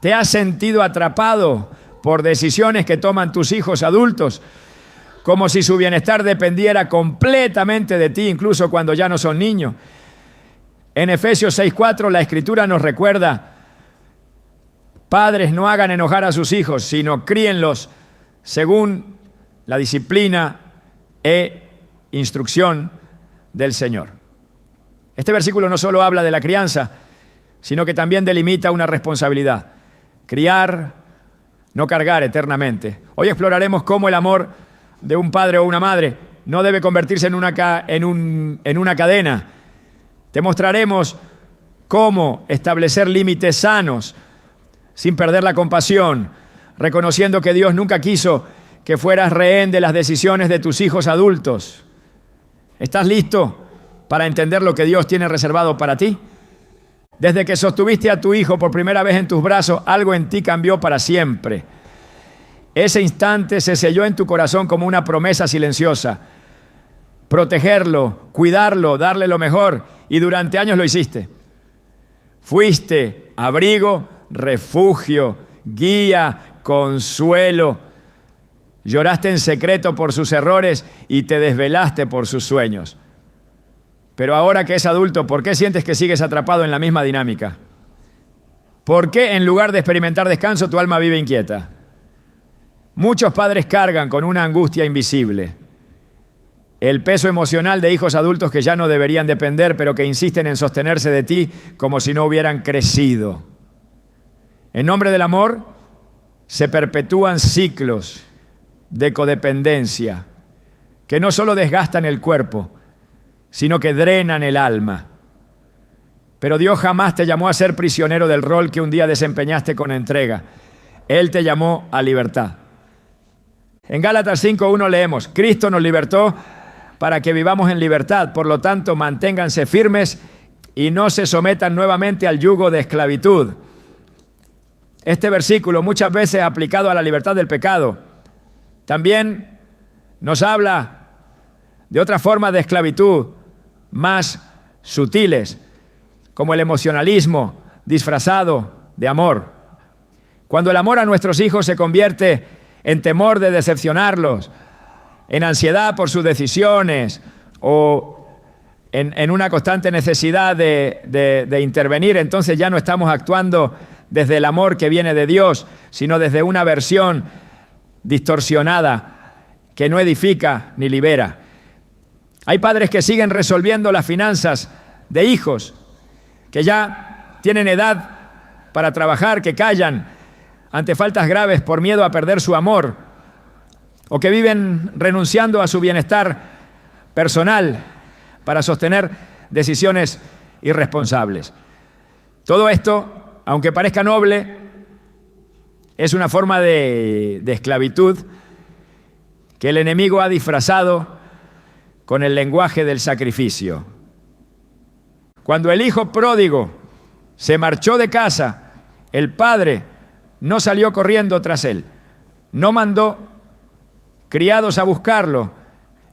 ¿Te has sentido atrapado por decisiones que toman tus hijos adultos, como si su bienestar dependiera completamente de ti, incluso cuando ya no son niños? En Efesios 6:4 la Escritura nos recuerda: padres, no hagan enojar a sus hijos, sino críenlos según la disciplina e instrucción del Señor. Este versículo no solo habla de la crianza, sino que también delimita una responsabilidad: criar, no cargar eternamente. Hoy exploraremos cómo el amor de un padre o una madre no debe convertirse en una cadena. Te mostraremos cómo establecer límites sanos sin perder la compasión, reconociendo que Dios nunca quiso que fueras rehén de las decisiones de tus hijos adultos. ¿Estás listo para entender lo que Dios tiene reservado para ti? Desde que sostuviste a tu hijo por primera vez en tus brazos, algo en ti cambió para siempre. Ese instante se selló en tu corazón como una promesa silenciosa: protegerlo, cuidarlo, darle lo mejor, y durante años lo hiciste. Fuiste abrigo, refugio, guía, consuelo. Lloraste en secreto por sus errores y te desvelaste por sus sueños. Pero ahora que es adulto, ¿por qué sientes que sigues atrapado en la misma dinámica? ¿Por qué en lugar de experimentar descanso tu alma vive inquieta? Muchos padres cargan con una angustia invisible el peso emocional de hijos adultos que ya no deberían depender, pero que insisten en sostenerse de ti como si no hubieran crecido. En nombre del amor se perpetúan ciclos de codependencia que no solo desgastan el cuerpo, sino que drenan el alma. Pero Dios jamás te llamó a ser prisionero del rol que un día desempeñaste con entrega. Él te llamó a libertad. En Gálatas 5:1 leemos: Cristo nos libertó para que vivamos en libertad. Por lo tanto, manténganse firmes y no se sometan nuevamente al yugo de esclavitud. Este versículo, muchas veces aplicado a la libertad del pecado, también nos habla de otra forma de esclavitud más sutiles, como el emocionalismo disfrazado de amor. Cuando el amor a nuestros hijos se convierte en temor de decepcionarlos, en ansiedad por sus decisiones o en una constante necesidad de intervenir, entonces ya no estamos actuando desde el amor que viene de Dios, sino desde una versión distorsionada que no edifica ni libera. Hay padres que siguen resolviendo las finanzas de hijos que ya tienen edad para trabajar, que callan ante faltas graves por miedo a perder su amor, o que viven renunciando a su bienestar personal para sostener decisiones irresponsables. Todo esto, aunque parezca noble, es una forma de esclavitud que el enemigo ha disfrazado con el lenguaje del sacrificio. Cuando el hijo pródigo se marchó de casa, el padre no salió corriendo tras él, no mandó criados a buscarlo,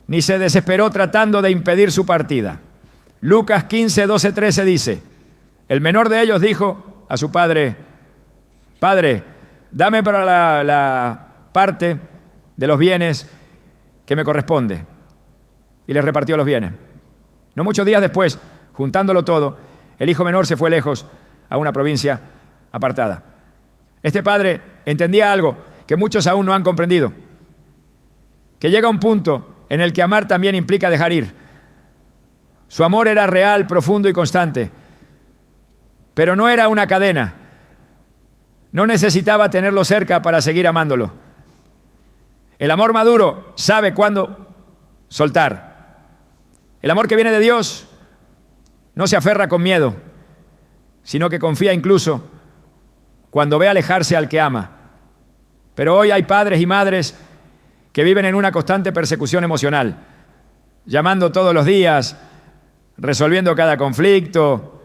ni se desesperó tratando de impedir su partida. Lucas 15, 12, 13 dice: el menor de ellos dijo a su padre: Padre, dame para la parte de los bienes que me corresponde. Y les repartió los bienes. No muchos días después, juntándolo todo, el hijo menor se fue lejos a una provincia apartada. Este padre entendía algo que muchos aún no han comprendido: que llega un punto en el que amar también implica dejar ir. Su amor era real, profundo y constante, pero no era una cadena. No necesitaba tenerlo cerca para seguir amándolo. El amor maduro sabe cuándo soltar. El amor que viene de Dios no se aferra con miedo, sino que confía incluso cuando ve alejarse al que ama. Pero hoy hay padres y madres que viven en una constante persecución emocional, llamando todos los días, resolviendo cada conflicto,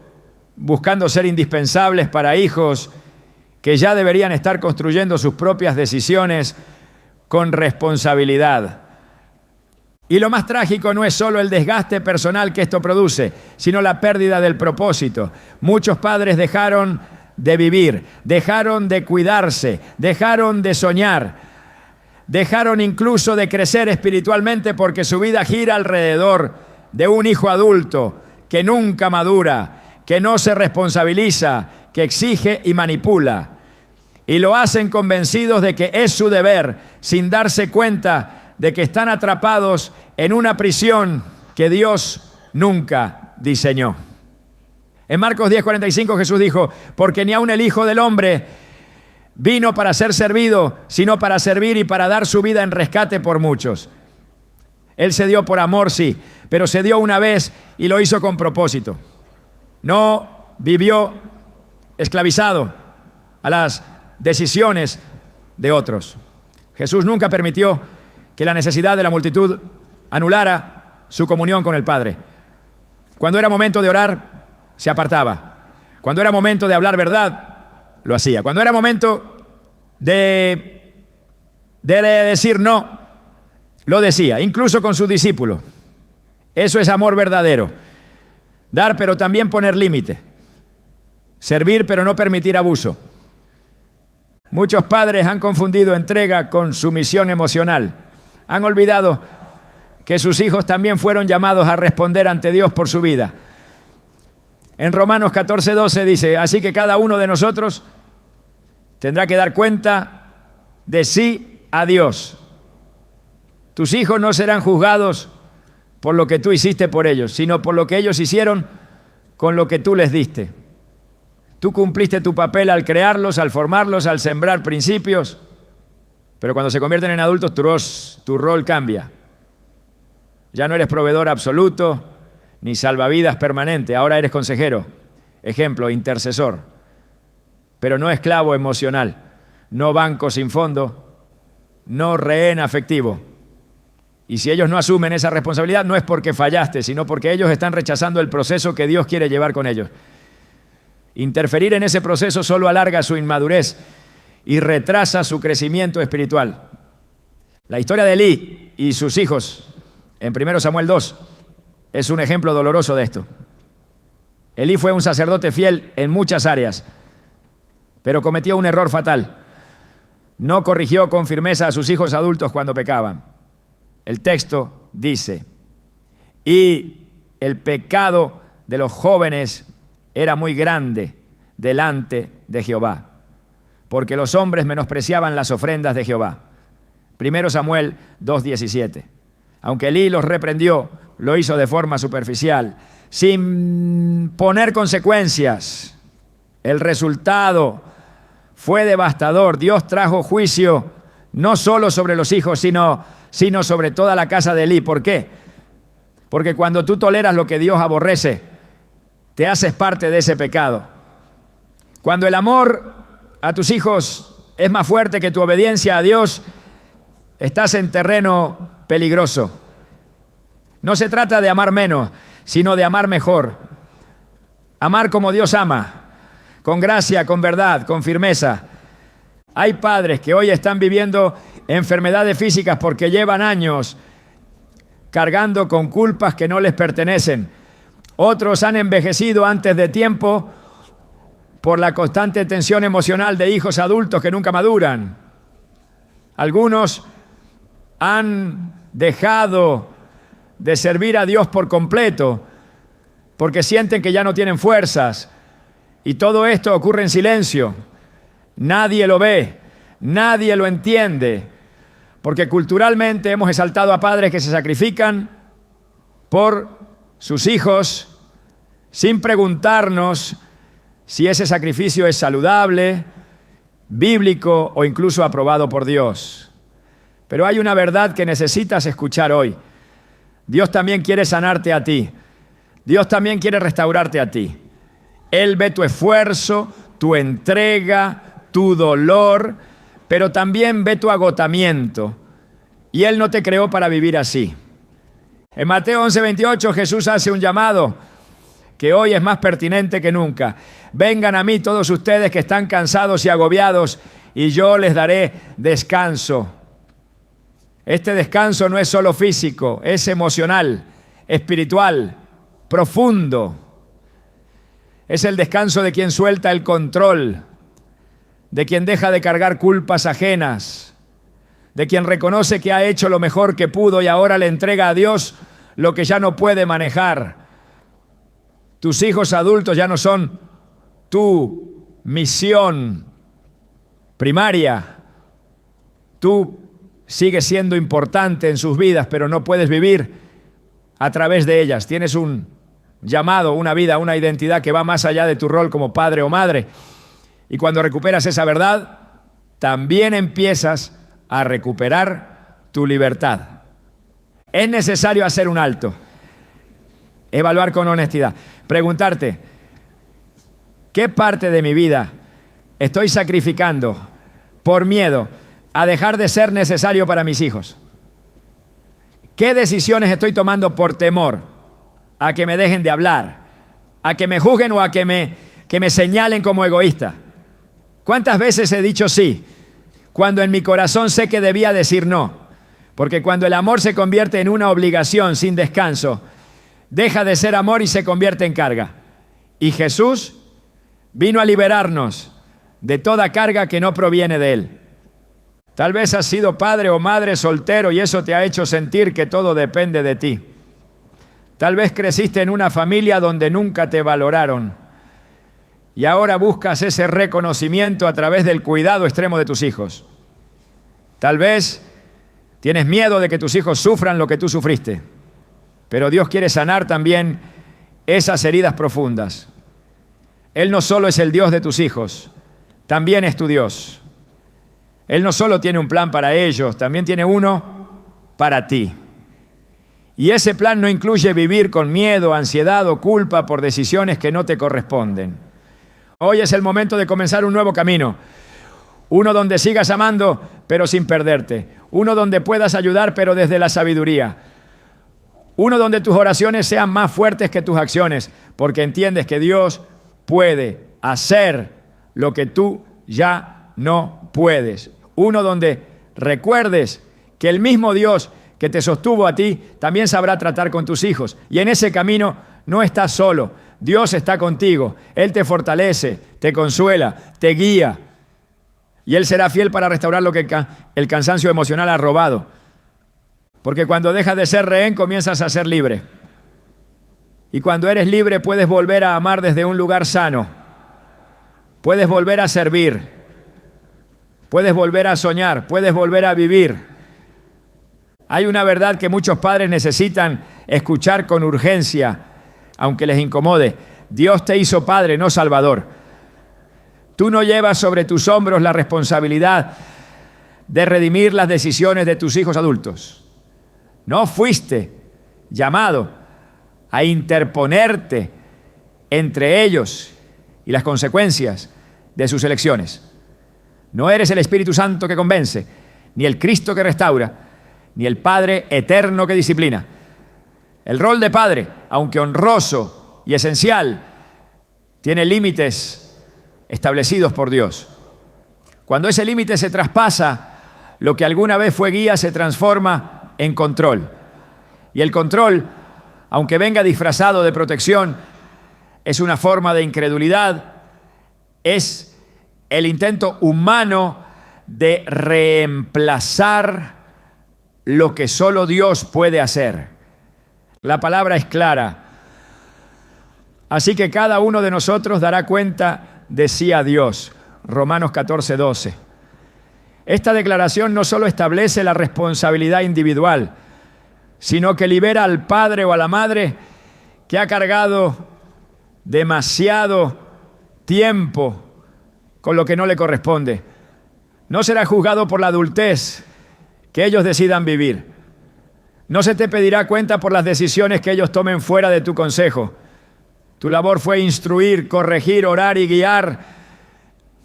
buscando ser indispensables para hijos que ya deberían estar construyendo sus propias decisiones con responsabilidad. Y lo más trágico no es solo el desgaste personal que esto produce, sino la pérdida del propósito. Muchos padres dejaron de vivir, dejaron de cuidarse, dejaron de soñar, dejaron incluso de crecer espiritualmente porque su vida gira alrededor de un hijo adulto que nunca madura, que no se responsabiliza, que exige y manipula. Y lo hacen convencidos de que es su deber, sin darse cuenta de que están atrapados en una prisión que Dios nunca diseñó. En Marcos 10:45 Jesús dijo: porque ni aun el Hijo del Hombre vino para ser servido, sino para servir y para dar su vida en rescate por muchos. Él se dio por amor, sí, pero se dio una vez y lo hizo con propósito. No vivió esclavizado a las decisiones de otros. Jesús nunca permitió que la necesidad de la multitud anulara su comunión con el Padre. Cuando era momento de orar, se apartaba. Cuando era momento de hablar verdad, lo hacía. Cuando era momento de decir no, lo decía, incluso con sus discípulos. Eso es amor verdadero. Dar, pero también poner límite. Servir, pero no permitir abuso. Muchos padres han confundido entrega con sumisión emocional. Han olvidado que sus hijos también fueron llamados a responder ante Dios por su vida. En Romanos 14:12 dice: así que cada uno de nosotros tendrá que dar cuenta de sí a Dios. Tus hijos no serán juzgados por lo que tú hiciste por ellos, sino por lo que ellos hicieron con lo que tú les diste. Tú cumpliste tu papel al crearlos, al formarlos, al sembrar principios, pero cuando se convierten en adultos, tu rol cambia. Ya no eres proveedor absoluto, ni salvavidas permanente, ahora eres consejero, ejemplo, intercesor, pero no esclavo emocional, no banco sin fondo, no rehén afectivo. Y si ellos no asumen esa responsabilidad, no es porque fallaste, sino porque ellos están rechazando el proceso que Dios quiere llevar con ellos. Interferir en ese proceso solo alarga su inmadurez y retrasa su crecimiento espiritual. La historia de Elí y sus hijos en 1 Samuel 2 es un ejemplo doloroso de esto. Elí fue un sacerdote fiel en muchas áreas, pero cometió un error fatal. No corrigió con firmeza a sus hijos adultos cuando pecaban. El texto dice: y el pecado de los jóvenes era muy grande delante de Jehová, porque los hombres menospreciaban las ofrendas de Jehová. 1 Samuel 2:17. Aunque Elí los reprendió, lo hizo de forma superficial, sin poner consecuencias. El resultado fue devastador. Dios trajo juicio no solo sobre los hijos, sino sobre toda la casa de Elí. ¿Por qué? Porque cuando tú toleras lo que Dios aborrece, te haces parte de ese pecado. Cuando el amor a tus hijos es más fuerte que tu obediencia a Dios, estás en terreno peligroso. No se trata de amar menos, sino de amar mejor. Amar como Dios ama, con gracia, con verdad, con firmeza. Hay padres que hoy están viviendo enfermedades físicas porque llevan años cargando con culpas que no les pertenecen. Otros han envejecido antes de tiempo por la constante tensión emocional de hijos adultos que nunca maduran. Algunos han dejado de servir a Dios por completo porque sienten que ya no tienen fuerzas. Y todo esto ocurre en silencio. Nadie lo ve, nadie lo entiende, porque culturalmente hemos exaltado a padres que se sacrifican por sus hijos sin preguntarnos si ese sacrificio es saludable, bíblico o incluso aprobado por Dios. Pero hay una verdad que necesitas escuchar hoy. Dios también quiere sanarte a ti. Dios también quiere restaurarte a ti. Él ve tu esfuerzo, tu entrega, tu dolor, pero también ve tu agotamiento. Y Él no te creó para vivir así. En Mateo 11:28 Jesús hace un llamado que hoy es más pertinente que nunca. Vengan a mí todos ustedes que están cansados y agobiados, y yo les daré descanso. Este descanso no es solo físico, es emocional, espiritual, profundo. Es el descanso de quien suelta el control, de quien deja de cargar culpas ajenas, de quien reconoce que ha hecho lo mejor que pudo y ahora le entrega a Dios lo que ya no puede manejar. Tus hijos adultos ya no son tu misión primaria. Tú sigues siendo importante en sus vidas, pero no puedes vivir a través de ellas. Tienes un llamado, una vida, una identidad que va más allá de tu rol como padre o madre. Y cuando recuperas esa verdad, también empiezas a recuperar tu libertad. Es necesario hacer un alto, evaluar con honestidad, preguntarte, ¿qué parte de mi vida estoy sacrificando por miedo a dejar de ser necesario para mis hijos? ¿Qué decisiones estoy tomando por temor a que me dejen de hablar, a que me juzguen o a que me señalen como egoísta? ¿Cuántas veces he dicho sí, cuando en mi corazón sé que debía decir no? Porque cuando el amor se convierte en una obligación sin descanso, deja de ser amor y se convierte en carga. Y Jesús vino a liberarnos de toda carga que no proviene de Él. Tal vez has sido padre o madre soltero y eso te ha hecho sentir que todo depende de ti. Tal vez creciste en una familia donde nunca te valoraron y ahora buscas ese reconocimiento a través del cuidado extremo de tus hijos. Tal vez tienes miedo de que tus hijos sufran lo que tú sufriste, pero Dios quiere sanar también esas heridas profundas. Él no solo es el Dios de tus hijos, también es tu Dios. Él no solo tiene un plan para ellos, también tiene uno para ti. Y ese plan no incluye vivir con miedo, ansiedad o culpa por decisiones que no te corresponden. Hoy es el momento de comenzar un nuevo camino. Uno donde sigas amando, pero sin perderte. Uno donde puedas ayudar, pero desde la sabiduría. Uno donde tus oraciones sean más fuertes que tus acciones, porque entiendes que Dios puede hacer lo que tú ya no puedes. Uno donde recuerdes que el mismo Dios que te sostuvo a ti también sabrá tratar con tus hijos. Y en ese camino no estás solo. Dios está contigo. Él te fortalece, te consuela, te guía. Y Él será fiel para restaurar lo que el cansancio emocional ha robado. Porque cuando dejas de ser rehén, comienzas a ser libre. Y cuando eres libre, puedes volver a amar desde un lugar sano. Puedes volver a servir. Puedes volver a soñar. Puedes volver a vivir. Hay una verdad que muchos padres necesitan escuchar con urgencia, aunque les incomode. Dios te hizo padre, no salvador. Tú no llevas sobre tus hombros la responsabilidad de redimir las decisiones de tus hijos adultos. No fuiste llamado a interponerte entre ellos y las consecuencias de sus elecciones. No eres el Espíritu Santo que convence, ni el Cristo que restaura, ni el Padre eterno que disciplina. El rol de padre, aunque honroso y esencial, tiene límites establecidos por Dios. Cuando ese límite se traspasa, lo que alguna vez fue guía se transforma en control. Y el control, aunque venga disfrazado de protección, es una forma de incredulidad, es el intento humano de reemplazar lo que solo Dios puede hacer. La palabra es clara. Así que cada uno de nosotros dará cuenta de sí a Dios. Romanos 14:12. Esta declaración no solo establece la responsabilidad individual, sino que libera al padre o a la madre que ha cargado demasiado tiempo con lo que no le corresponde. No será juzgado por la adultez que ellos decidan vivir. No se te pedirá cuenta por las decisiones que ellos tomen fuera de tu consejo. Tu labor fue instruir, corregir, orar y guiar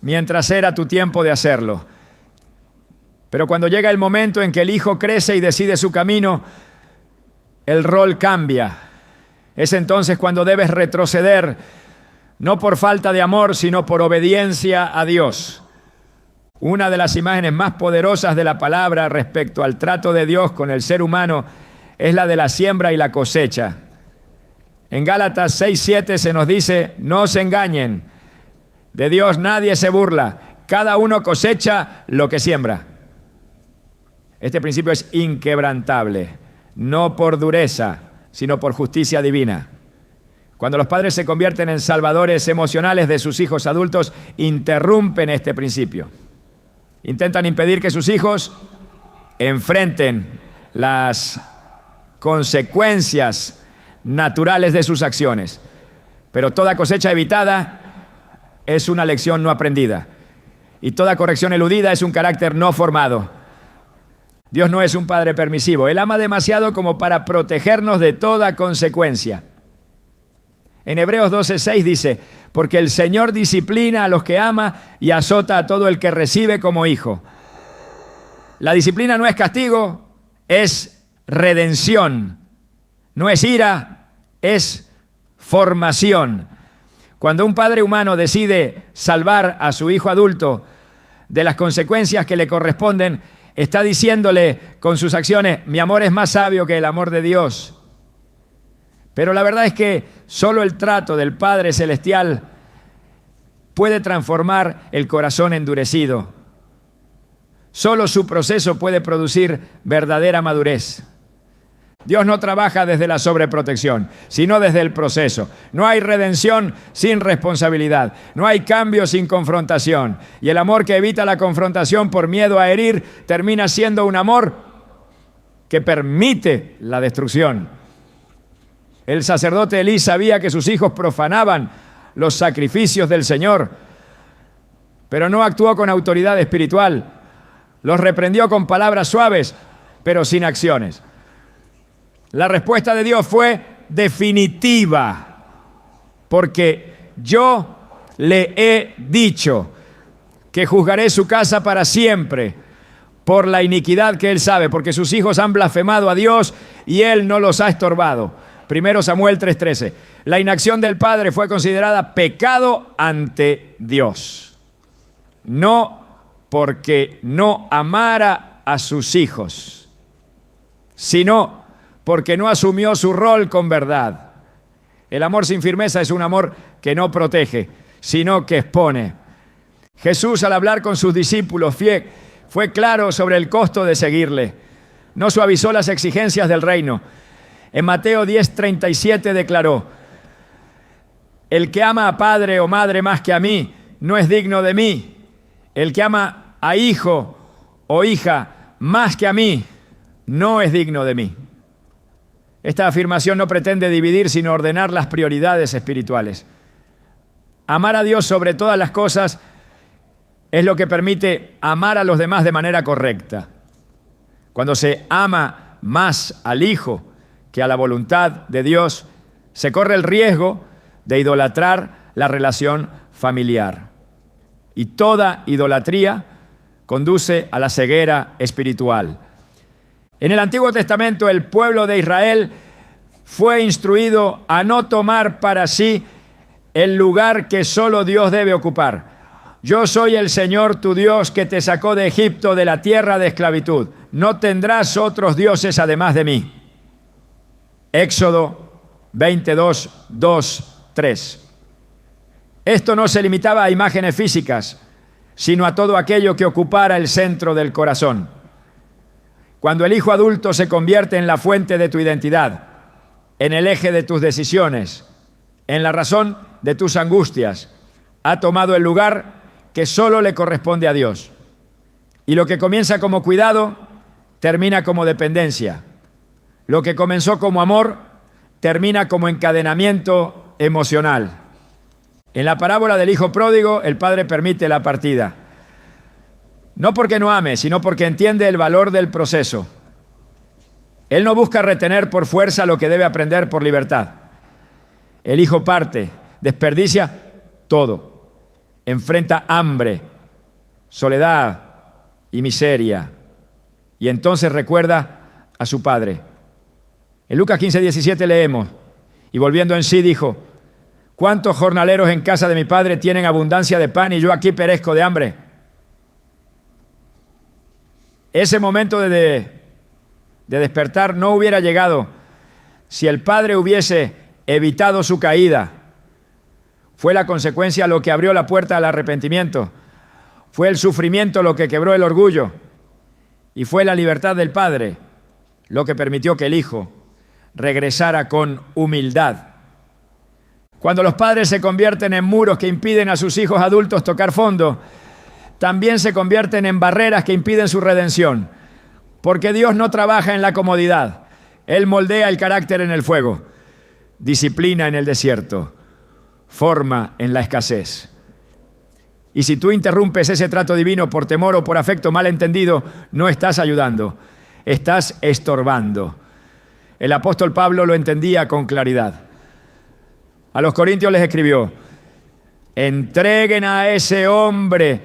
mientras era tu tiempo de hacerlo. Pero cuando llega el momento en que el hijo crece y decide su camino, el rol cambia. Es entonces cuando debes retroceder, no por falta de amor, sino por obediencia a Dios. Una de las imágenes más poderosas de la palabra respecto al trato de Dios con el ser humano es la de la siembra y la cosecha. En Gálatas 6:7 se nos dice, no se engañen, de Dios nadie se burla, cada uno cosecha lo que siembra. Este principio es inquebrantable, no por dureza, sino por justicia divina. Cuando los padres se convierten en salvadores emocionales de sus hijos adultos, interrumpen este principio. Intentan impedir que sus hijos enfrenten las consecuencias naturales de sus acciones. Pero toda cosecha evitada es una lección no aprendida. Y toda corrección eludida es un carácter no formado. Dios no es un padre permisivo. Él ama demasiado como para protegernos de toda consecuencia. En Hebreos 12:6 dice, porque el Señor disciplina a los que ama y azota a todo el que recibe como hijo. La disciplina no es castigo, es redención. No es ira, es formación. Cuando un padre humano decide salvar a su hijo adulto de las consecuencias que le corresponden, está diciéndole con sus acciones, mi amor es más sabio que el amor de Dios. Pero la verdad es que solo el trato del Padre Celestial puede transformar el corazón endurecido. Solo su proceso puede producir verdadera madurez. Dios no trabaja desde la sobreprotección, sino desde el proceso. No hay redención sin responsabilidad. No hay cambio sin confrontación. Y el amor que evita la confrontación por miedo a herir termina siendo un amor que permite la destrucción. El sacerdote Elí sabía que sus hijos profanaban los sacrificios del Señor, pero no actuó con autoridad espiritual. Los reprendió con palabras suaves, pero sin acciones. La respuesta de Dios fue definitiva, porque yo le he dicho que juzgaré su casa para siempre por la iniquidad que él sabe, porque sus hijos han blasfemado a Dios y él no los ha estorbado. 1 Samuel 3:13. La inacción del padre fue considerada pecado ante Dios. No porque no amara a sus hijos, sino porque no asumió su rol con verdad. El amor sin firmeza es un amor que no protege, sino que expone. Jesús, al hablar con sus discípulos, fue claro sobre el costo de seguirle. No suavizó las exigencias del reino. En Mateo 10:37 declaró, el que ama a padre o madre más que a mí, no es digno de mí. El que ama a hijo o hija más que a mí, no es digno de mí. Esta afirmación no pretende dividir, sino ordenar las prioridades espirituales. Amar a Dios sobre todas las cosas es lo que permite amar a los demás de manera correcta. Cuando se ama más al Hijo que a la voluntad de Dios, se corre el riesgo de idolatrar la relación familiar. Y toda idolatría conduce a la ceguera espiritual. En el Antiguo Testamento, el pueblo de Israel fue instruido a no tomar para sí el lugar que solo Dios debe ocupar. Yo soy el Señor tu Dios que te sacó de Egipto, de la tierra de esclavitud. No tendrás otros dioses además de mí. Éxodo 22, 2, 3. Esto no se limitaba a imágenes físicas, sino a todo aquello que ocupara el centro del corazón. Cuando el hijo adulto se convierte en la fuente de tu identidad, en el eje de tus decisiones, en la razón de tus angustias, ha tomado el lugar que solo le corresponde a Dios. Y lo que comienza como cuidado, termina como dependencia. Lo que comenzó como amor, termina como encadenamiento emocional. En la parábola del hijo pródigo, el padre permite la partida. No porque no ame, sino porque entiende el valor del proceso. Él no busca retener por fuerza lo que debe aprender por libertad. El hijo parte, desperdicia todo. Enfrenta hambre, soledad y miseria. Y entonces recuerda a su padre. En Lucas 15:17 leemos, y volviendo en sí dijo, ¿cuántos jornaleros en casa de mi padre tienen abundancia de pan y yo aquí perezco de hambre? Ese momento de despertar no hubiera llegado si el padre hubiese evitado su caída. Fue la consecuencia lo que abrió la puerta al arrepentimiento. Fue el sufrimiento lo que quebró el orgullo. Y fue la libertad del Padre lo que permitió que el Hijo regresara con humildad. Cuando los padres se convierten en muros que impiden a sus hijos adultos tocar fondo, también se convierten en barreras que impiden su redención. Porque Dios no trabaja en la comodidad. Él moldea el carácter en el fuego, disciplina en el desierto, forma en la escasez. Y si tú interrumpes ese trato divino por temor o por afecto malentendido, no estás ayudando, estás estorbando. El apóstol Pablo lo entendía con claridad. A los corintios les escribió: entreguen a ese hombre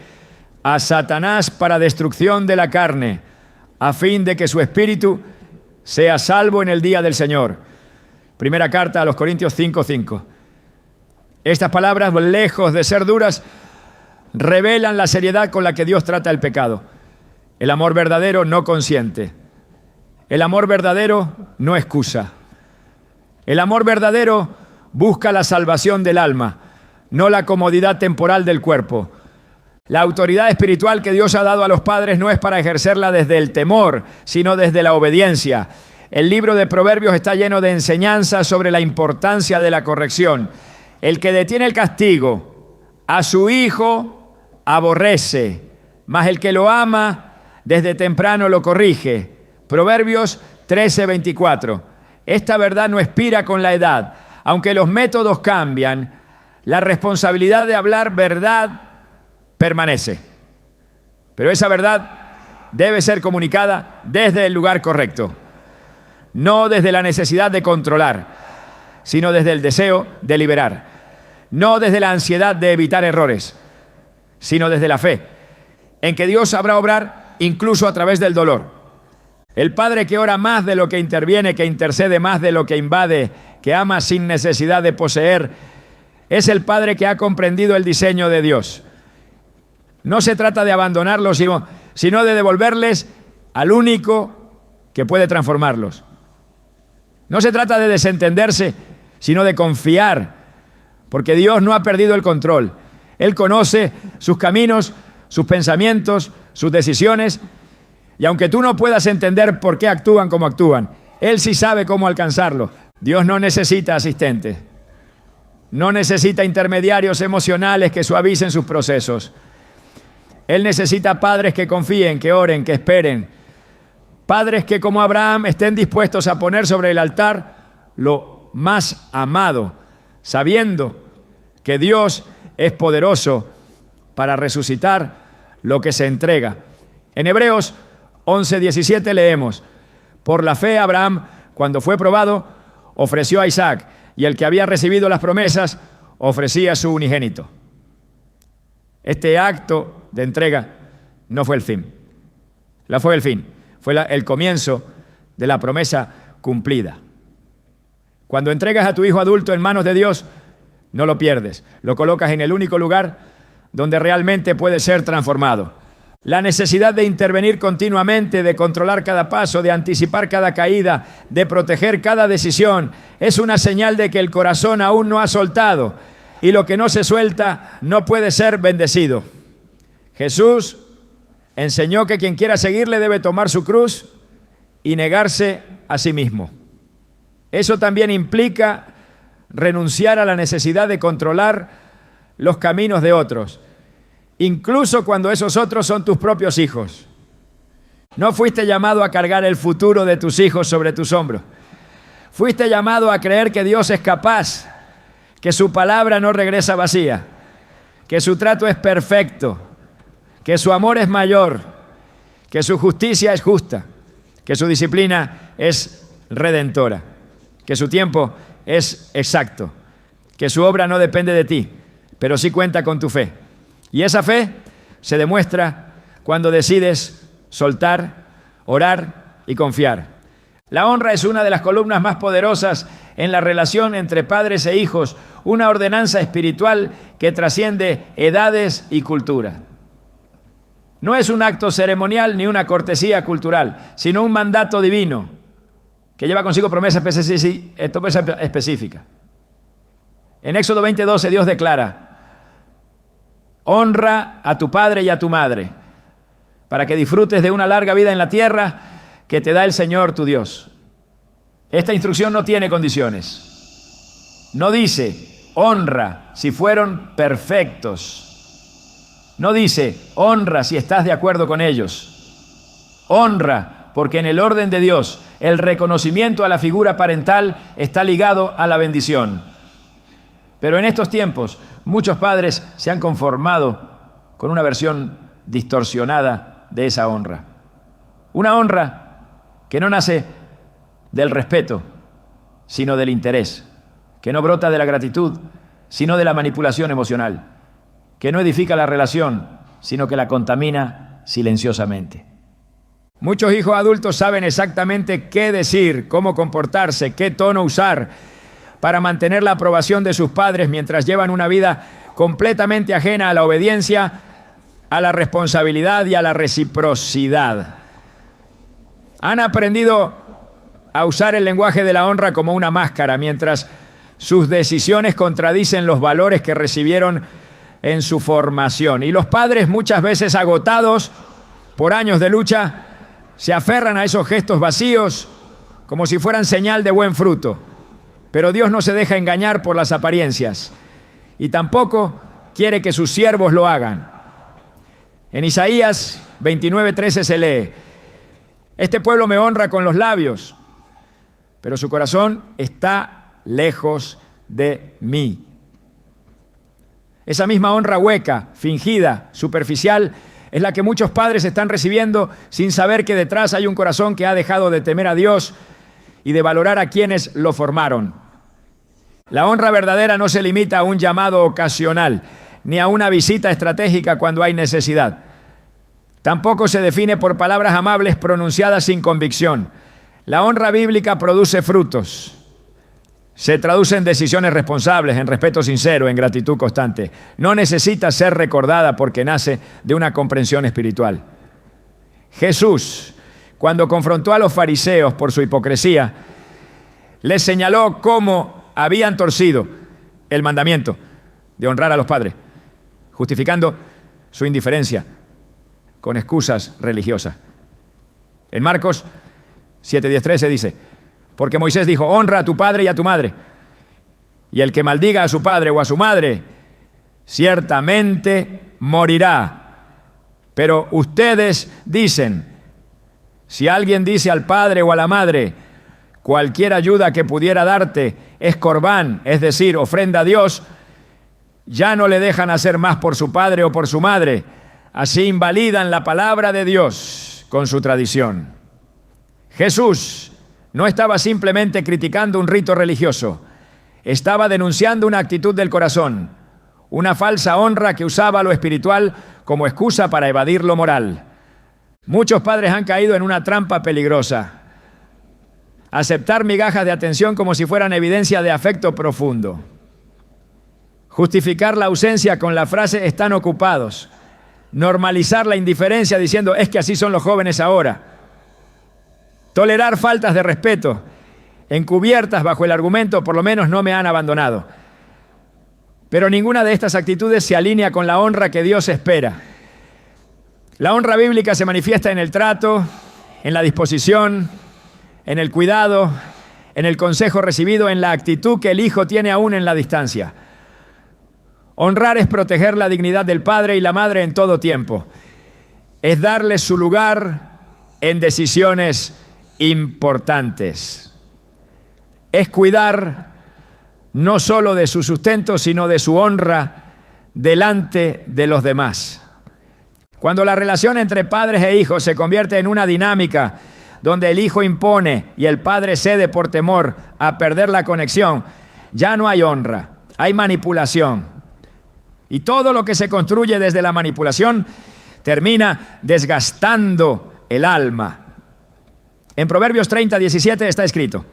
a Satanás para destrucción de la carne, a fin de que su espíritu sea salvo en el día del Señor. Primera carta a los Corintios 5:5. Estas palabras, lejos de ser duras, revelan la seriedad con la que Dios trata el pecado. El amor verdadero no consiente. El amor verdadero no excusa. El amor verdadero busca la salvación del alma, no la comodidad temporal del cuerpo. La autoridad espiritual que Dios ha dado a los padres no es para ejercerla desde el temor, sino desde la obediencia. El libro de Proverbios está lleno de enseñanzas sobre la importancia de la corrección. El que detiene el castigo a su hijo aborrece, mas el que lo ama desde temprano lo corrige. Proverbios 13:24. Esta verdad no expira con la edad. Aunque los métodos cambian, la responsabilidad de hablar verdad permanece. Pero esa verdad debe ser comunicada desde el lugar correcto, no desde la necesidad de controlar, sino desde el deseo de liberar, no desde la ansiedad de evitar errores, sino desde la fe en que Dios sabrá obrar incluso a través del dolor. El padre que ora más de lo que interviene, que intercede más de lo que invade, que ama sin necesidad de poseer, es el padre que ha comprendido el diseño de Dios. No se trata de abandonarlos, sino de devolverles al único que puede transformarlos. No se trata de desentenderse, sino de confiar, porque Dios no ha perdido el control. Él conoce sus caminos, sus pensamientos, sus decisiones, y aunque tú no puedas entender por qué actúan como actúan, Él sí sabe cómo alcanzarlo. Dios no necesita asistentes, no necesita intermediarios emocionales que suavicen sus procesos. Él necesita padres que confíen, que oren, que esperen. Padres que, como Abraham, estén dispuestos a poner sobre el altar lo más amado, sabiendo que Dios es poderoso para resucitar lo que se entrega. En Hebreos 11:17 leemos: por la fe Abraham, cuando fue probado, ofreció a Isaac, y el que había recibido las promesas ofrecía a su unigénito. Este acto de entrega no fue el fin. Fue el fin. Fue el comienzo de la promesa cumplida. Cuando entregas a tu hijo adulto en manos de Dios, no lo pierdes. Lo colocas en el único lugar donde realmente puede ser transformado. La necesidad de intervenir continuamente, de controlar cada paso, de anticipar cada caída, de proteger cada decisión, es una señal de que el corazón aún no ha soltado, y lo que no se suelta no puede ser bendecido. Jesús enseñó que quien quiera seguirle debe tomar su cruz y negarse a sí mismo. Eso también implica renunciar a la necesidad de controlar los caminos de otros, incluso cuando esos otros son tus propios hijos. No fuiste llamado a cargar el futuro de tus hijos sobre tus hombros. Fuiste llamado a creer que Dios es capaz, que su palabra no regresa vacía, que su trato es perfecto, que su amor es mayor, que su justicia es justa, que su disciplina es redentora, que su tiempo es exacto, que su obra no depende de ti, pero sí cuenta con tu fe. Y esa fe se demuestra cuando decides soltar, orar y confiar. La honra es una de las columnas más poderosas en la relación entre padres e hijos, una ordenanza espiritual que trasciende edades y cultura. No es un acto ceremonial ni una cortesía cultural, sino un mandato divino que lleva consigo promesas específicas. En Éxodo 20:12 Dios declara: honra a tu padre y a tu madre, para que disfrutes de una larga vida en la tierra que te da el Señor tu Dios. Esta instrucción no tiene condiciones. No dice, honra si fueron perfectos. No dice, honra si estás de acuerdo con ellos. Honra porque en el orden de Dios el reconocimiento a la figura parental está ligado a la bendición. Pero en estos tiempos muchos padres se han conformado con una versión distorsionada de esa honra. Una honra que no nace del respeto, sino del interés, que no brota de la gratitud, sino de la manipulación emocional, que no edifica la relación, sino que la contamina silenciosamente. Muchos hijos adultos saben exactamente qué decir, cómo comportarse, qué tono usar para mantener la aprobación de sus padres mientras llevan una vida completamente ajena a la obediencia, a la responsabilidad y a la reciprocidad. Han aprendido a usar el lenguaje de la honra como una máscara, mientras sus decisiones contradicen los valores que recibieron en su formación. Y los padres, muchas veces agotados por años de lucha, se aferran a esos gestos vacíos como si fueran señal de buen fruto. Pero Dios no se deja engañar por las apariencias y tampoco quiere que sus siervos lo hagan. En Isaías 29:13 se lee: este pueblo me honra con los labios, pero su corazón está lejos de mí. Esa misma honra hueca, fingida, superficial, es la que muchos padres están recibiendo sin saber que detrás hay un corazón que ha dejado de temer a Dios y de valorar a quienes lo formaron. La honra verdadera no se limita a un llamado ocasional, ni a una visita estratégica cuando hay necesidad. Tampoco se define por palabras amables pronunciadas sin convicción. La honra bíblica produce frutos. Se traduce en decisiones responsables, en respeto sincero, en gratitud constante. No necesita ser recordada porque nace de una comprensión espiritual. Jesús, cuando confrontó a los fariseos por su hipocresía, les señaló cómo habían torcido el mandamiento de honrar a los padres, justificando su indiferencia con excusas religiosas. En Marcos 7:10-13 dice: porque Moisés dijo, honra a tu padre y a tu madre, y el que maldiga a su padre o a su madre, ciertamente morirá. Pero ustedes dicen, si alguien dice al padre o a la madre, cualquier ayuda que pudiera darte es corbán, es decir, ofrenda a Dios, ya no le dejan hacer más por su padre o por su madre. Así invalidan la palabra de Dios con su tradición. Jesús no estaba simplemente criticando un rito religioso, estaba denunciando una actitud del corazón, una falsa honra que usaba lo espiritual como excusa para evadir lo moral. Muchos padres han caído en una trampa peligrosa: aceptar migajas de atención como si fueran evidencia de afecto profundo. Justificar la ausencia con la frase están ocupados. Normalizar la indiferencia diciendo es que así son los jóvenes ahora. Tolerar faltas de respeto encubiertas bajo el argumento por lo menos no me han abandonado. Pero ninguna de estas actitudes se alinea con la honra que Dios espera. La honra bíblica se manifiesta en el trato, en la disposición, en el cuidado, en el consejo recibido, en la actitud que el hijo tiene aún en la distancia. Honrar es proteger la dignidad del padre y la madre en todo tiempo. Es darles su lugar en decisiones importantes. Es cuidar no solo de su sustento, sino de su honra delante de los demás. Cuando la relación entre padres e hijos se convierte en una dinámica donde el hijo impone y el padre cede por temor a perder la conexión, ya no hay honra, hay manipulación. Y todo lo que se construye desde la manipulación termina desgastando el alma. En Proverbios 30:17 está escrito: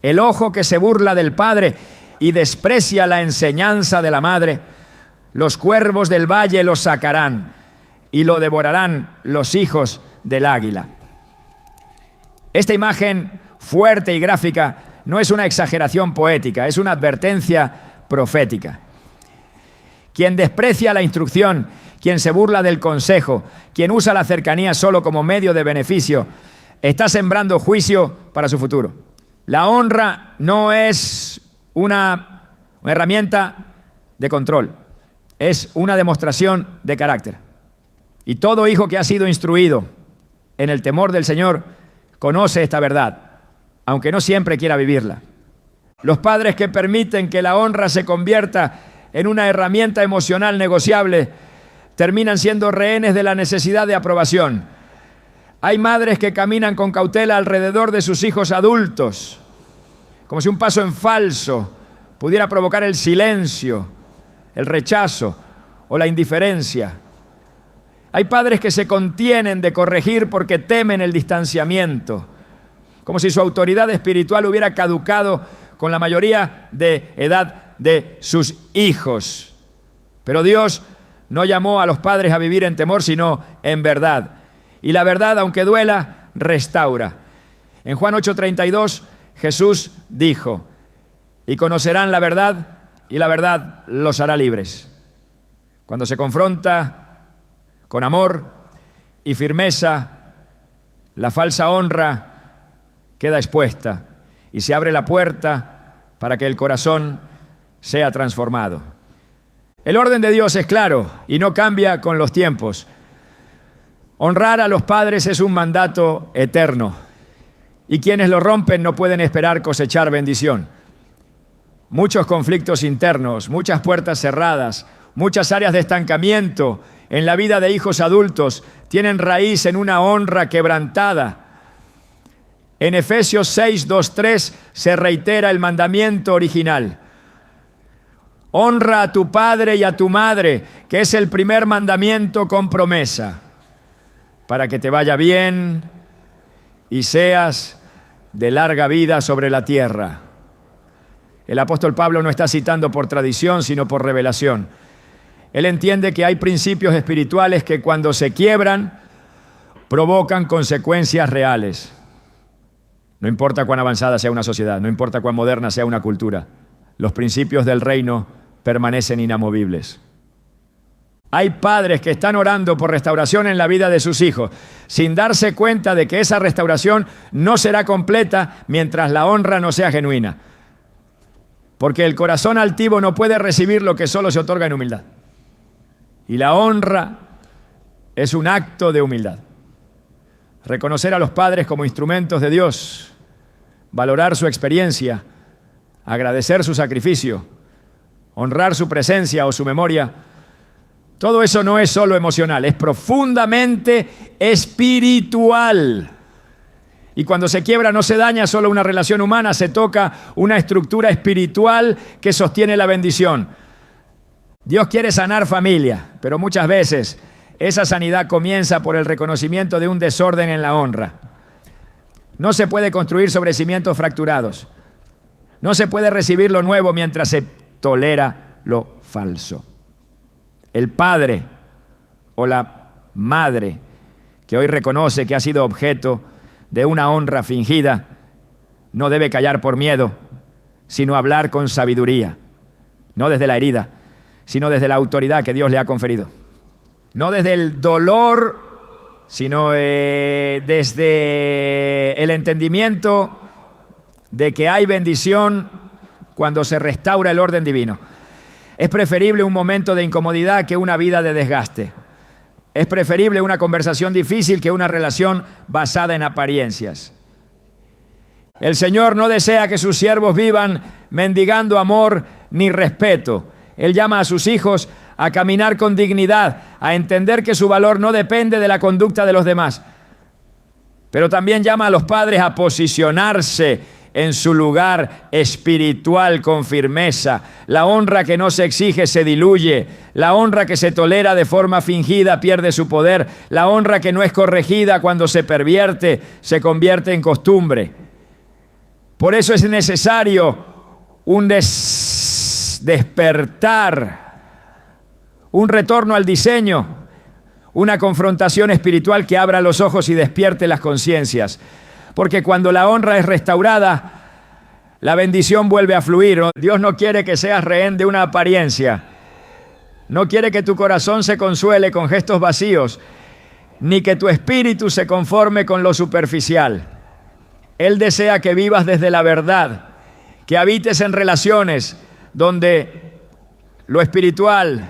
el ojo que se burla del padre y desprecia la enseñanza de la madre, los cuervos del valle lo sacarán y lo devorarán los hijos del águila. Esta imagen fuerte y gráfica no es una exageración poética, es una advertencia profética. Quien desprecia la instrucción, quien se burla del consejo, quien usa la cercanía solo como medio de beneficio, está sembrando juicio para su futuro. La honra no es una herramienta de control, es una demostración de carácter. Y todo hijo que ha sido instruido en el temor del Señor conoce esta verdad, aunque no siempre quiera vivirla. Los padres que permiten que la honra se convierta en una herramienta emocional negociable terminan siendo rehenes de la necesidad de aprobación. Hay madres que caminan con cautela alrededor de sus hijos adultos, como si un paso en falso pudiera provocar el silencio, el rechazo o la indiferencia. Hay padres que se contienen de corregir porque temen el distanciamiento, como si su autoridad espiritual hubiera caducado con la mayoría de edad de sus hijos. Pero Dios no llamó a los padres a vivir en temor, sino en verdad. Y la verdad, aunque duela, restaura. En Juan 8:32, Jesús dijo: y conocerán la verdad, y la verdad los hará libres. Cuando se confronta con amor y firmeza, la falsa honra queda expuesta y se abre la puerta para que el corazón sea transformado. El orden de Dios es claro y no cambia con los tiempos. Honrar a los padres es un mandato eterno y quienes lo rompen no pueden esperar cosechar bendición. Muchos conflictos internos, muchas puertas cerradas, muchas áreas de estancamiento en la vida de hijos adultos tienen raíz en una honra quebrantada. En Efesios 6:2-3 se reitera el mandamiento original. Honra a tu padre y a tu madre, que es el primer mandamiento con promesa, para que te vaya bien y seas de larga vida sobre la tierra. El apóstol Pablo no está citando por tradición, sino por revelación. Él entiende que hay principios espirituales que cuando se quiebran, provocan consecuencias reales. No importa cuán avanzada sea una sociedad, no importa cuán moderna sea una cultura, los principios del reino permanecen inamovibles. Hay padres que están orando por restauración en la vida de sus hijos, sin darse cuenta de que esa restauración no será completa mientras la honra no sea genuina. Porque el corazón altivo no puede recibir lo que solo se otorga en humildad. Y la honra es un acto de humildad. Reconocer a los padres como instrumentos de Dios, valorar su experiencia, agradecer su sacrificio, honrar su presencia o su memoria, todo eso no es solo emocional, es profundamente espiritual. Y cuando se quiebra no se daña solo una relación humana, se toca una estructura espiritual que sostiene la bendición. Dios quiere sanar familia, pero muchas veces esa sanidad comienza por el reconocimiento de un desorden en la honra. No se puede construir sobre cimientos fracturados. No se puede recibir lo nuevo mientras se tolera lo falso. El padre o la madre que hoy reconoce que ha sido objeto de una honra fingida no debe callar por miedo, sino hablar con sabiduría, no desde la herida, sino desde la autoridad que Dios le ha conferido. No desde el dolor, sino desde el entendimiento de que hay bendición cuando se restaura el orden divino. Es preferible un momento de incomodidad que una vida de desgaste. Es preferible una conversación difícil que una relación basada en apariencias. El Señor no desea que sus siervos vivan mendigando amor ni respeto. Él llama a sus hijos a caminar con dignidad, a entender que su valor no depende de la conducta de los demás. Pero también llama a los padres a posicionarse en su lugar espiritual con firmeza. La honra que no se exige se diluye. La honra que se tolera de forma fingida pierde su poder. La honra que no es corregida cuando se pervierte se convierte en costumbre. Por eso es necesario un despertar, un retorno al diseño, una confrontación espiritual que abra los ojos y despierte las conciencias. Porque cuando la honra es restaurada, la bendición vuelve a fluir. Dios no quiere que seas rehén de una apariencia. No quiere que tu corazón se consuele con gestos vacíos, ni que tu espíritu se conforme con lo superficial. Él desea que vivas desde la verdad, que habites en relaciones donde lo espiritual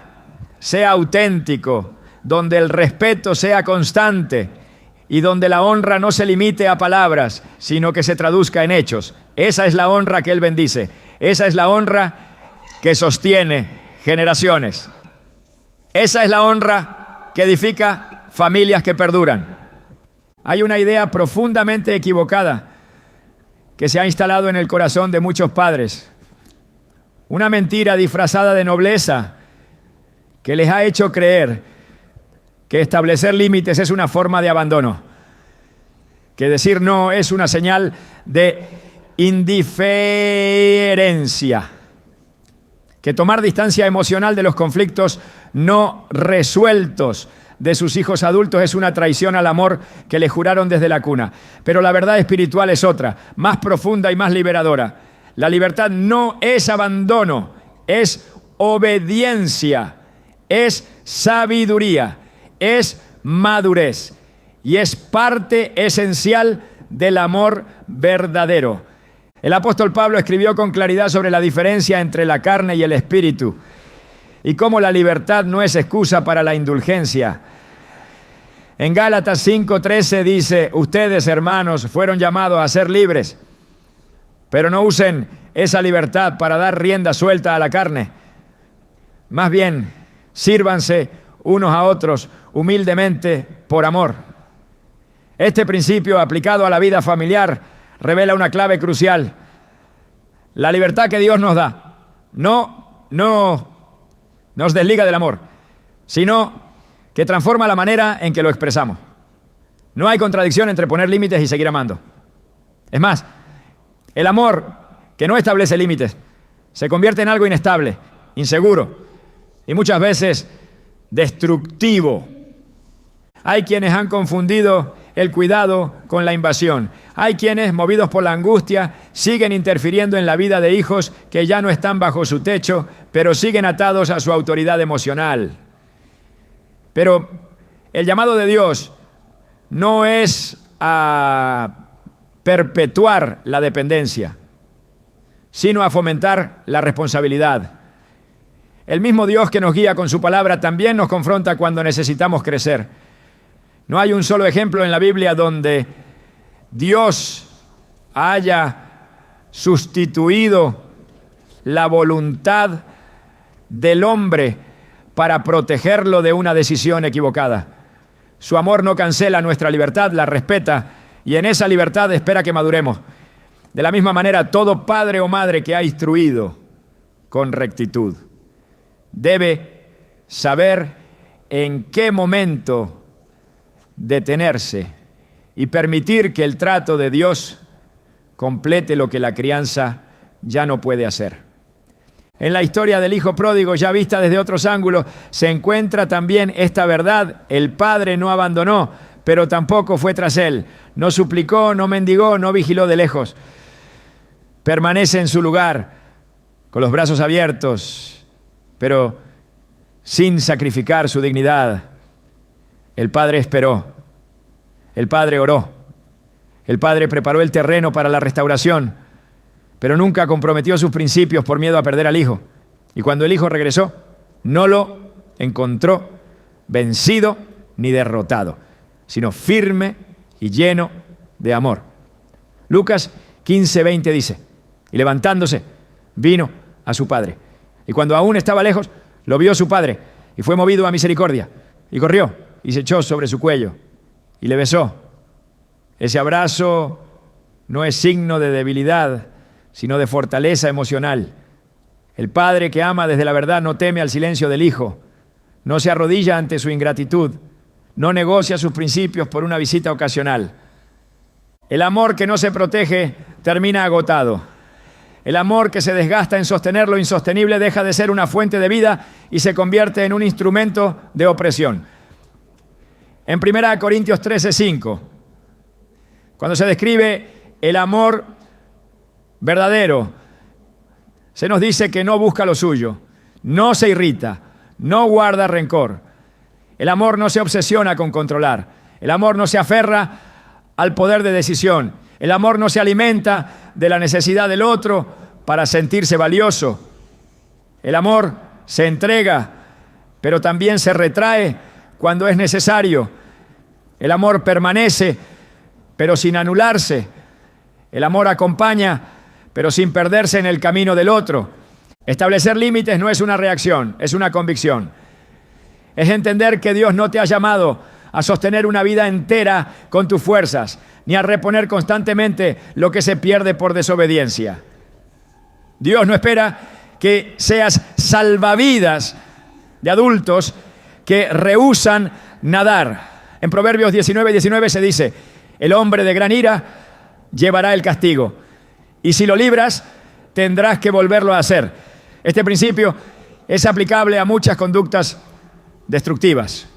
sea auténtico, donde el respeto sea constante y donde la honra no se limite a palabras, sino que se traduzca en hechos. Esa es la honra que Él bendice. Esa es la honra que sostiene generaciones. Esa es la honra que edifica familias que perduran. Hay una idea profundamente equivocada que se ha instalado en el corazón de muchos padres. Una mentira disfrazada de nobleza que les ha hecho creer que establecer límites es una forma de abandono, que decir no es una señal de indiferencia, que tomar distancia emocional de los conflictos no resueltos de sus hijos adultos es una traición al amor que le juraron desde la cuna. Pero la verdad espiritual es otra, más profunda y más liberadora. La libertad no es abandono, es obediencia, es sabiduría, es madurez y es parte esencial del amor verdadero. El apóstol Pablo escribió con claridad sobre la diferencia entre la carne y el espíritu y cómo la libertad no es excusa para la indulgencia. En Gálatas 5:13 dice: ustedes, hermanos, fueron llamados a ser libres, pero no usen esa libertad para dar rienda suelta a la carne. Más bien, sírvanse unos a otros humildemente por amor. Este principio aplicado a la vida familiar revela una clave crucial. La libertad que Dios nos da no nos desliga del amor, sino que transforma la manera en que lo expresamos. No hay contradicción entre poner límites y seguir amando. Es más, el amor que no establece límites se convierte en algo inestable, inseguro y muchas veces destructivo. Hay quienes han confundido el cuidado con la invasión. Hay quienes, movidos por la angustia, siguen interfiriendo en la vida de hijos que ya no están bajo su techo, pero siguen atados a su autoridad emocional. Pero el llamado de Dios no es a perpetuar la dependencia, sino a fomentar la responsabilidad. El mismo Dios que nos guía con su palabra también nos confronta cuando necesitamos crecer. No hay un solo ejemplo en la Biblia donde Dios haya sustituido la voluntad del hombre para protegerlo de una decisión equivocada. Su amor no cancela nuestra libertad, la respeta y en esa libertad espera que maduremos. De la misma manera, todo padre o madre que ha instruido con rectitud debe saber en qué momento detenerse y permitir que el trato de Dios complete lo que la crianza ya no puede hacer. En la historia del hijo pródigo, ya vista desde otros ángulos, se encuentra también esta verdad: el padre no abandonó, pero tampoco fue tras él. No suplicó, no mendigó, no vigiló de lejos. Permanece en su lugar, con los brazos abiertos, pero sin sacrificar su dignidad. El padre esperó, el padre oró, el padre preparó el terreno para la restauración, pero nunca comprometió sus principios por miedo a perder al hijo. Y cuando el hijo regresó, no lo encontró vencido ni derrotado, sino firme y lleno de amor. Lucas 15:20 dice: y levantándose, vino a su padre. Y cuando aún estaba lejos, lo vio su padre, y fue movido a misericordia, y corrió, y se echó sobre su cuello, y le besó. Ese abrazo no es signo de debilidad, sino de fortaleza emocional. El padre que ama desde la verdad no teme al silencio del hijo, no se arrodilla ante su ingratitud, no negocia sus principios por una visita ocasional. El amor que no se protege termina agotado. El amor que se desgasta en sostener lo insostenible deja de ser una fuente de vida y se convierte en un instrumento de opresión. En 1 Corintios 13:5, cuando se describe el amor verdadero, se nos dice que no busca lo suyo, no se irrita, no guarda rencor. El amor no se obsesiona con controlar. El amor no se aferra al poder de decisión. El amor no se alimenta de la necesidad del otro para sentirse valioso. El amor se entrega, pero también se retrae cuando es necesario. El amor permanece, pero sin anularse. El amor acompaña, pero sin perderse en el camino del otro. Establecer límites no es una reacción, es una convicción. Es entender que Dios no te ha llamado a sostener una vida entera con tus fuerzas, ni a reponer constantemente lo que se pierde por desobediencia. Dios no espera que seas salvavidas de adultos que rehúsan nadar. En Proverbios 19:19 se dice: el hombre de gran ira llevará el castigo, y si lo libras, tendrás que volverlo a hacer. Este principio es aplicable a muchas conductas destructivas.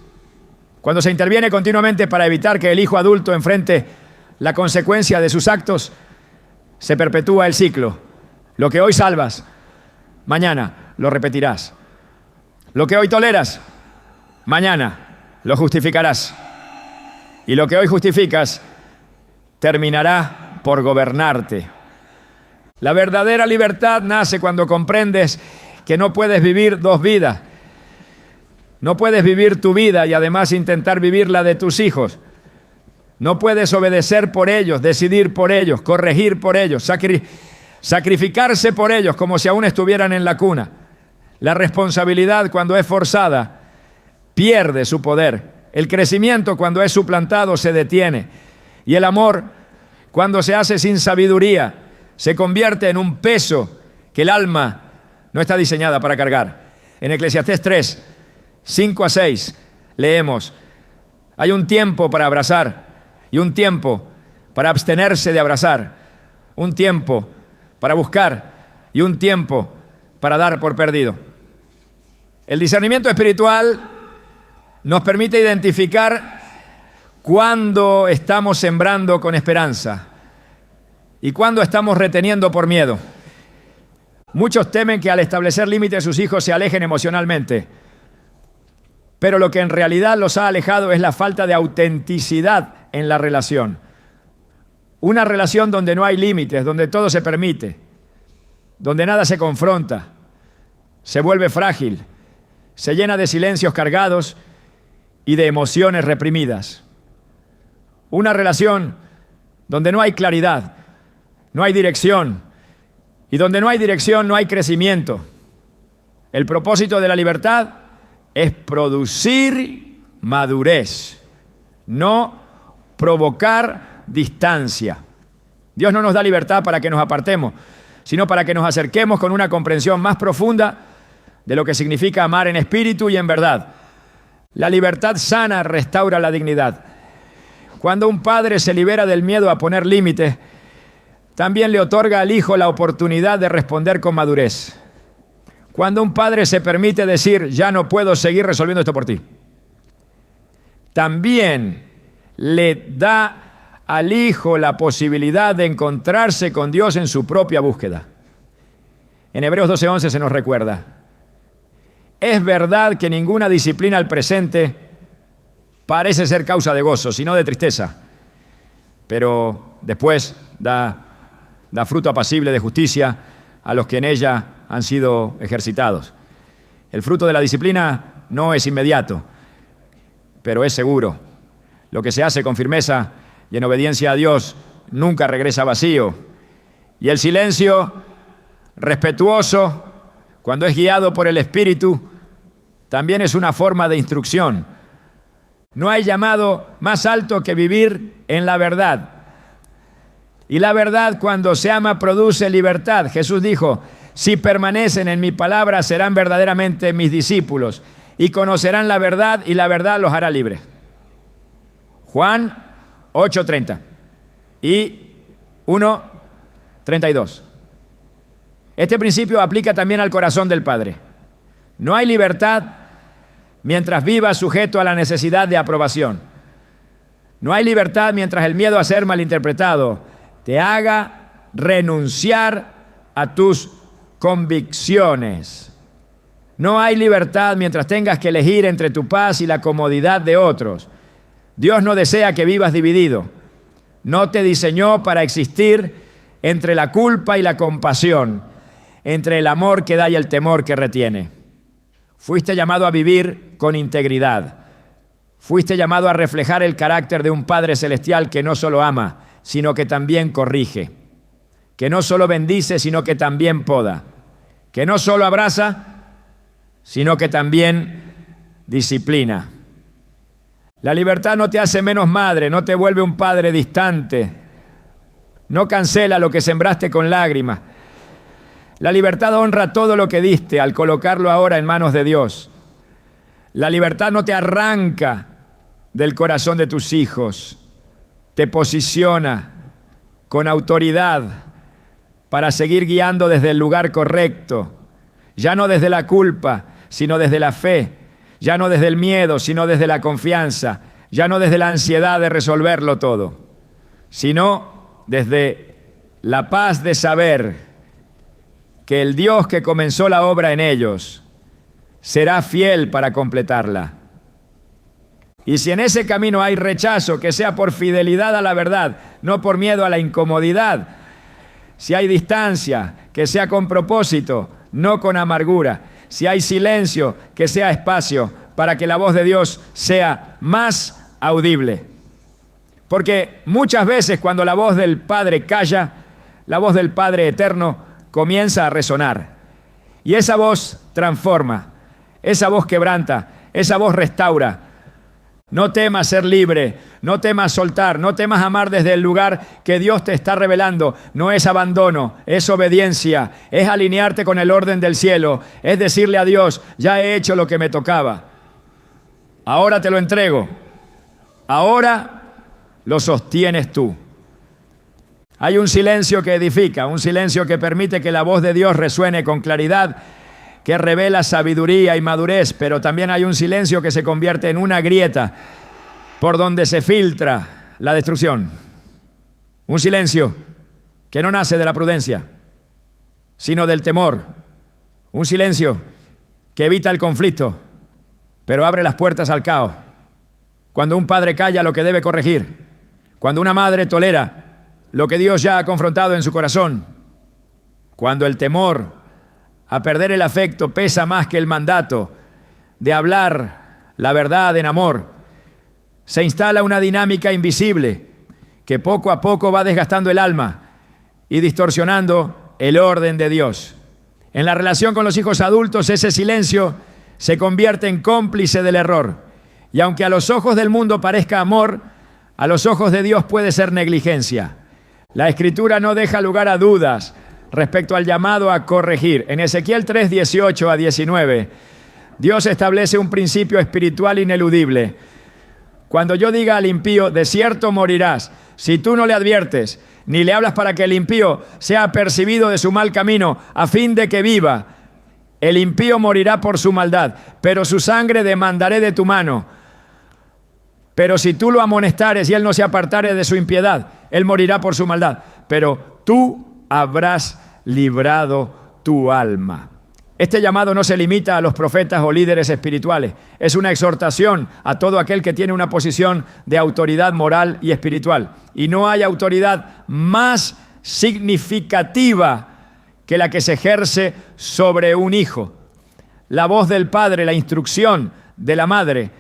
Cuando se interviene continuamente para evitar que el hijo adulto enfrente la consecuencia de sus actos, se perpetúa el ciclo. Lo que hoy salvas, mañana lo repetirás. Lo que hoy toleras, mañana lo justificarás. Y lo que hoy justificas, terminará por gobernarte. La verdadera libertad nace cuando comprendes que no puedes vivir dos vidas. No puedes vivir tu vida y además intentar vivir la de tus hijos. No puedes obedecer por ellos, decidir por ellos, corregir por ellos, sacrificarse por ellos como si aún estuvieran en la cuna. La responsabilidad, cuando es forzada, pierde su poder. El crecimiento, cuando es suplantado, se detiene. Y el amor, cuando se hace sin sabiduría, se convierte en un peso que el alma no está diseñada para cargar. En Eclesiastés 3, 5-6, leemos: hay un tiempo para abrazar y un tiempo para abstenerse de abrazar, un tiempo para buscar y un tiempo para dar por perdido. El discernimiento espiritual nos permite identificar cuándo estamos sembrando con esperanza y cuándo estamos reteniendo por miedo. Muchos temen que al establecer límites sus hijos se alejen emocionalmente, pero lo que en realidad los ha alejado es la falta de autenticidad en la relación. Una relación donde no hay límites, donde todo se permite, donde nada se confronta, se vuelve frágil, se llena de silencios cargados y de emociones reprimidas. Una relación donde no hay claridad, no hay dirección, y donde no hay dirección no hay crecimiento. El propósito de la libertad es producir madurez, no provocar distancia. Dios no nos da libertad para que nos apartemos, sino para que nos acerquemos con una comprensión más profunda de lo que significa amar en espíritu y en verdad. La libertad sana restaura la dignidad. Cuando un padre se libera del miedo a poner límites, también le otorga al hijo la oportunidad de responder con madurez. Cuando un padre se permite decir: ya no puedo seguir resolviendo esto por ti, también le da al hijo la posibilidad de encontrarse con Dios en su propia búsqueda. En Hebreos 12:11 se nos recuerda: es verdad que ninguna disciplina al presente parece ser causa de gozo, sino de tristeza, pero después da fruto apacible de justicia a los que en ella han sido ejercitados. El fruto de la disciplina no es inmediato, pero es seguro. Lo que se hace con firmeza y en obediencia a Dios nunca regresa vacío. Y el silencio respetuoso, cuando es guiado por el Espíritu, también es una forma de instrucción. No hay llamado más alto que vivir en la verdad. Y la verdad, cuando se ama, produce libertad. Jesús dijo: si permanecen en mi palabra, serán verdaderamente mis discípulos y conocerán la verdad, y la verdad los hará libres. Juan 8:30 y 1:32. Este principio aplica también al corazón del Padre. No hay libertad mientras vivas sujeto a la necesidad de aprobación. No hay libertad mientras el miedo a ser malinterpretado te haga renunciar a tus convicciones. No hay libertad mientras tengas que elegir entre tu paz y la comodidad de otros. Dios no desea que vivas dividido. No te diseñó para existir entre la culpa y la compasión, entre el amor que da y el temor que retiene. Fuiste llamado a vivir con integridad. Fuiste llamado a reflejar el carácter de un Padre Celestial que no solo ama, sino que también corrige, que no solo bendice, sino que también poda, que no solo abraza, sino que también disciplina. La libertad no te hace menos madre, no te vuelve un padre distante, no cancela lo que sembraste con lágrimas. La libertad honra todo lo que diste al colocarlo ahora en manos de Dios. La libertad no te arranca del corazón de tus hijos, te posiciona con autoridad para seguir guiando desde el lugar correcto, ya no desde la culpa, sino desde la fe, ya no desde el miedo, sino desde la confianza, ya no desde la ansiedad de resolverlo todo, sino desde la paz de saber que el Dios que comenzó la obra en ellos será fiel para completarla. Y si en ese camino hay rechazo, que sea por fidelidad a la verdad, no por miedo a la incomodidad. Si hay distancia, que sea con propósito, no con amargura. Si hay silencio, que sea espacio para que la voz de Dios sea más audible. Porque muchas veces cuando la voz del Padre calla, la voz del Padre eterno comienza a resonar. Y esa voz transforma, esa voz quebranta, esa voz restaura. No temas ser libre, no temas soltar, no temas amar desde el lugar que Dios te está revelando. No es abandono, es obediencia, es alinearte con el orden del cielo, es decirle a Dios, ya he hecho lo que me tocaba. Ahora te lo entrego, ahora lo sostienes tú. Hay un silencio que edifica, un silencio que permite que la voz de Dios resuene con claridad, que revela sabiduría y madurez, pero también hay un silencio que se convierte en una grieta por donde se filtra la destrucción. Un silencio que no nace de la prudencia, sino del temor. Un silencio que evita el conflicto, pero abre las puertas al caos. Cuando un padre calla lo que debe corregir, cuando una madre tolera lo que Dios ya ha confrontado en su corazón, cuando el temor a perder el afecto pesa más que el mandato de hablar la verdad en amor, se instala una dinámica invisible que poco a poco va desgastando el alma y distorsionando el orden de Dios. En la relación con los hijos adultos, ese silencio se convierte en cómplice del error. Y aunque a los ojos del mundo parezca amor, a los ojos de Dios puede ser negligencia. La Escritura no deja lugar a dudas respecto al llamado a corregir. En Ezequiel 3, 18 a 19, Dios establece un principio espiritual ineludible. Cuando yo diga al impío, de cierto morirás, si tú no le adviertes, ni le hablas para que el impío sea apercibido de su mal camino, a fin de que viva, el impío morirá por su maldad, pero su sangre demandaré de tu mano. Pero si tú lo amonestares y él no se apartare de su impiedad, él morirá por su maldad, pero tú habrás librado tu alma. Este llamado no se limita a los profetas o líderes espirituales. Es una exhortación a todo aquel que tiene una posición de autoridad moral y espiritual. Y no hay autoridad más significativa que la que se ejerce sobre un hijo. La voz del padre, la instrucción de la madre,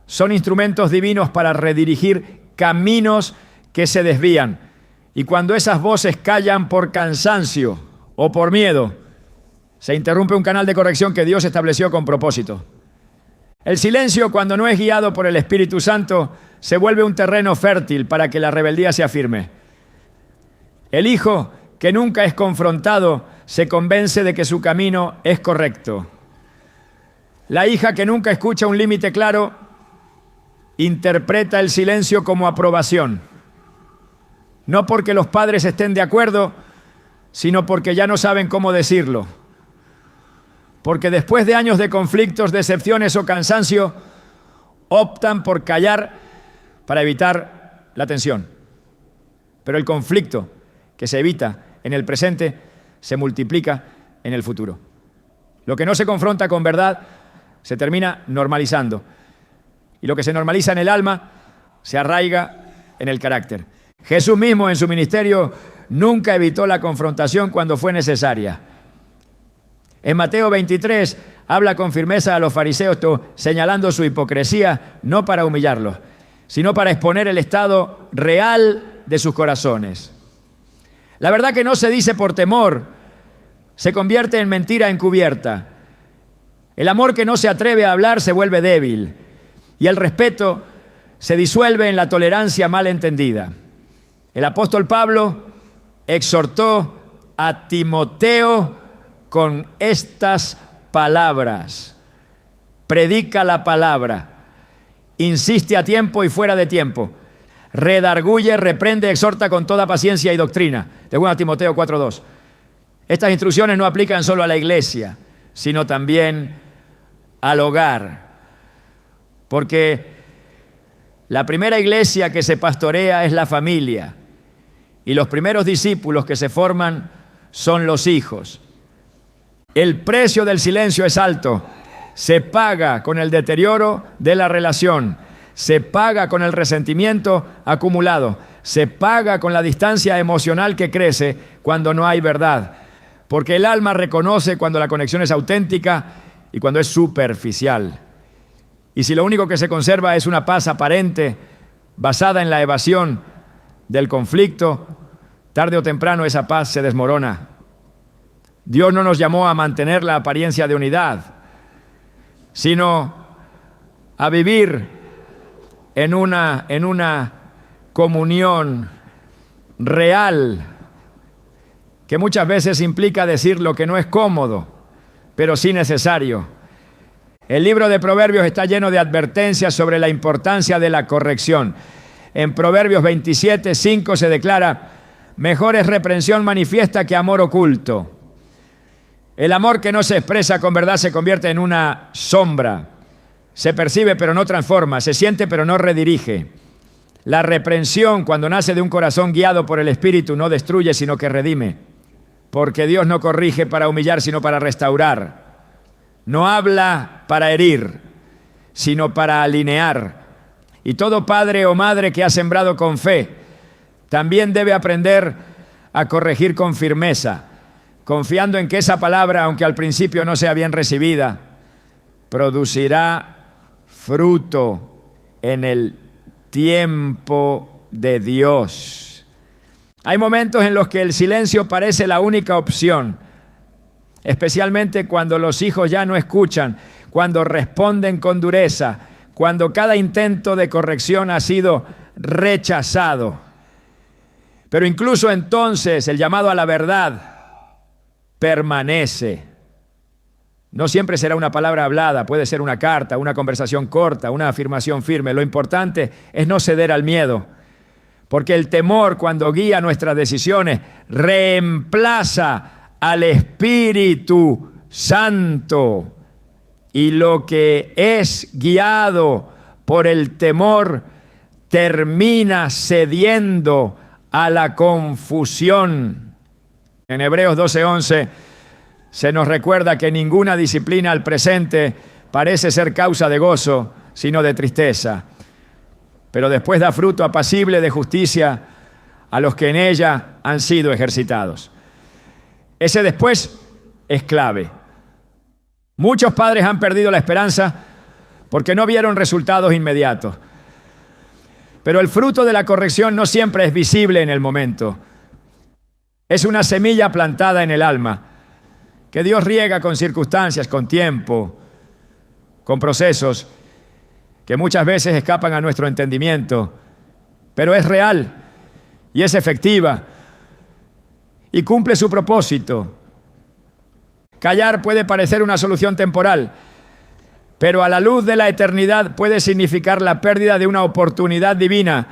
son instrumentos divinos para redirigir caminos que se desvían. Y cuando esas voces callan por cansancio o por miedo, se interrumpe un canal de corrección que Dios estableció con propósito. El silencio, cuando no es guiado por el Espíritu Santo, se vuelve un terreno fértil para que la rebeldía se afirme. El hijo que nunca es confrontado se convence de que su camino es correcto. La hija que nunca escucha un límite claro interpreta el silencio como aprobación. No porque los padres estén de acuerdo, sino porque ya no saben cómo decirlo. Porque después de años de conflictos, decepciones o cansancio, optan por callar para evitar la tensión. Pero el conflicto que se evita en el presente se multiplica en el futuro. Lo que no se confronta con verdad se termina normalizando. Y lo que se normaliza en el alma se arraiga en el carácter. Jesús mismo en su ministerio nunca evitó la confrontación cuando fue necesaria. En Mateo 23 habla con firmeza a los fariseos señalando su hipocresía, no para humillarlos, sino para exponer el estado real de sus corazones. La verdad que no se dice por temor, se convierte en mentira encubierta. El amor que no se atreve a hablar se vuelve débil y el respeto se disuelve en la tolerancia mal entendida. El apóstol Pablo exhortó a Timoteo con estas palabras: predica la palabra, insiste a tiempo y fuera de tiempo, redarguye, reprende, exhorta con toda paciencia y doctrina. 2 Timoteo 4:2. Estas instrucciones no aplican solo a la iglesia, sino también al hogar, porque la primera iglesia que se pastorea es la familia y los primeros discípulos que se forman son los hijos. El precio del silencio es alto, se paga con el deterioro de la relación, se paga con el resentimiento acumulado, se paga con la distancia emocional que crece cuando no hay verdad, porque el alma reconoce cuando la conexión es auténtica y cuando es superficial. Y si lo único que se conserva es una paz aparente basada en la evasión del conflicto, tarde o temprano esa paz se desmorona. Dios no nos llamó a mantener la apariencia de unidad, sino a vivir en una comunión real, que muchas veces implica decir lo que no es cómodo, pero sí necesario. El libro de Proverbios está lleno de advertencias sobre la importancia de la corrección. En Proverbios 27:5 se declara: mejor es reprensión manifiesta que amor oculto. El amor que no se expresa con verdad se convierte en una sombra. Se percibe pero no transforma, se siente pero no redirige. La reprensión, cuando nace de un corazón guiado por el Espíritu, no destruye sino que redime. Porque Dios no corrige para humillar sino para restaurar. No habla para herir, sino para alinear. Y todo padre o madre que ha sembrado con fe también debe aprender a corregir con firmeza, confiando en que esa palabra, aunque al principio no sea bien recibida, producirá fruto en el tiempo de Dios. Hay momentos en los que el silencio parece la única opción, especialmente cuando los hijos ya no escuchan, cuando responden con dureza, cuando cada intento de corrección ha sido rechazado. Pero incluso entonces el llamado a la verdad permanece. No siempre será una palabra hablada, puede ser una carta, una conversación corta, una afirmación firme. Lo importante es no ceder al miedo, porque el temor, cuando guía nuestras decisiones, reemplaza al Espíritu Santo. Y lo que es guiado por el temor termina cediendo a la confusión. En Hebreos 12:11 se nos recuerda que ninguna disciplina al presente parece ser causa de gozo, sino de tristeza. Pero después da fruto apacible de justicia a los que en ella han sido ejercitados. Ese después es clave. Muchos padres han perdido la esperanza porque no vieron resultados inmediatos. Pero el fruto de la corrección no siempre es visible en el momento. Es una semilla plantada en el alma, que Dios riega con circunstancias, con tiempo, con procesos que muchas veces escapan a nuestro entendimiento, pero es real y es efectiva y cumple su propósito. Callar puede parecer una solución temporal, pero a la luz de la eternidad puede significar la pérdida de una oportunidad divina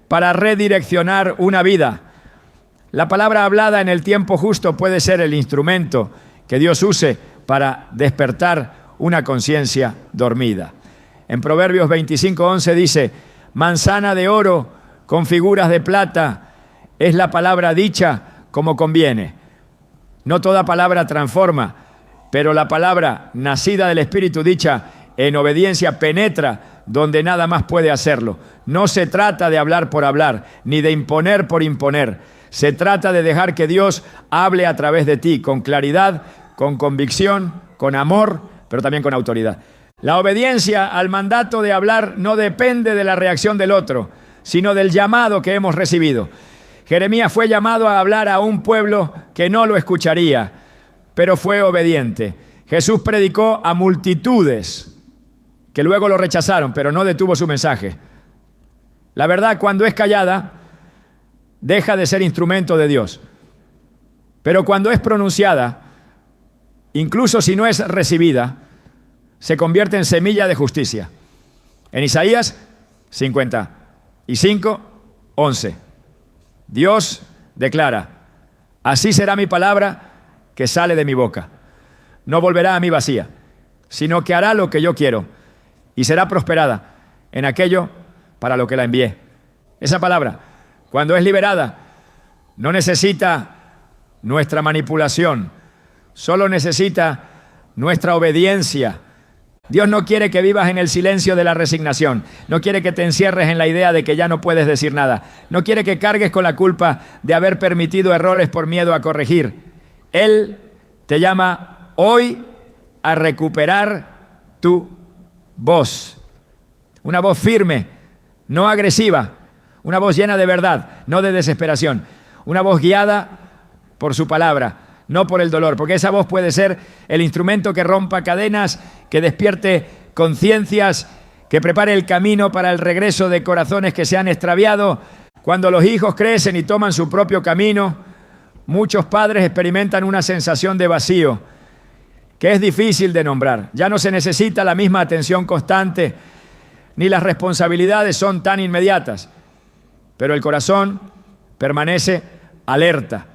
para redireccionar una vida. La palabra hablada en el tiempo justo puede ser el instrumento que Dios use para despertar una conciencia dormida. En Proverbios 25:11 dice: manzana de oro con figuras de plata es la palabra dicha como conviene. No toda palabra transforma, pero la palabra nacida del Espíritu dicha en obediencia penetra donde nada más puede hacerlo. No se trata de hablar por hablar, ni de imponer por imponer. Se trata de dejar que Dios hable a través de ti, con claridad, con convicción, con amor, pero también con autoridad. La obediencia al mandato de hablar no depende de la reacción del otro, sino del llamado que hemos recibido. Jeremías fue llamado a hablar a un pueblo que no lo escucharía, pero fue obediente. Jesús predicó a multitudes que luego lo rechazaron, pero no detuvo su mensaje. La verdad, cuando es callada, deja de ser instrumento de Dios. Pero cuando es pronunciada, incluso si no es recibida, se convierte en semilla de justicia. En Isaías 55, 11. Dios declara: así será mi palabra que sale de mi boca. No volverá a mí vacía, sino que hará lo que yo quiero y será prosperada en aquello para lo que la envié. Esa palabra, cuando es liberada, no necesita nuestra manipulación, solo necesita nuestra obediencia. Dios no quiere que vivas en el silencio de la resignación, no quiere que te encierres en la idea de que ya no puedes decir nada, no quiere que cargues con la culpa de haber permitido errores por miedo a corregir. Él te llama hoy a recuperar tu voz, una voz firme, no agresiva, una voz llena de verdad, no de desesperación, una voz guiada por su palabra, no por el dolor, porque esa voz puede ser el instrumento que rompa cadenas, que despierte conciencias, que prepare el camino para el regreso de corazones que se han extraviado. Cuando los hijos crecen y toman su propio camino, muchos padres experimentan una sensación de vacío, que es difícil de nombrar. Ya no se necesita la misma atención constante, ni las responsabilidades son tan inmediatas, pero el corazón permanece alerta,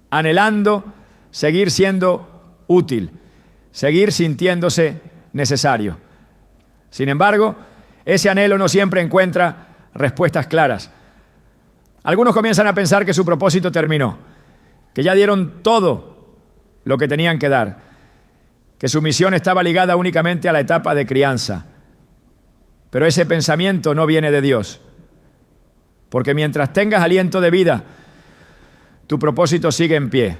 anhelando seguir siendo útil, seguir sintiéndose necesario. Sin embargo, ese anhelo no siempre encuentra respuestas claras. Algunos comienzan a pensar que su propósito terminó, que ya dieron todo lo que tenían que dar, que su misión estaba ligada únicamente a la etapa de crianza. Pero ese pensamiento no viene de Dios, porque mientras tengas aliento de vida, tu propósito sigue en pie.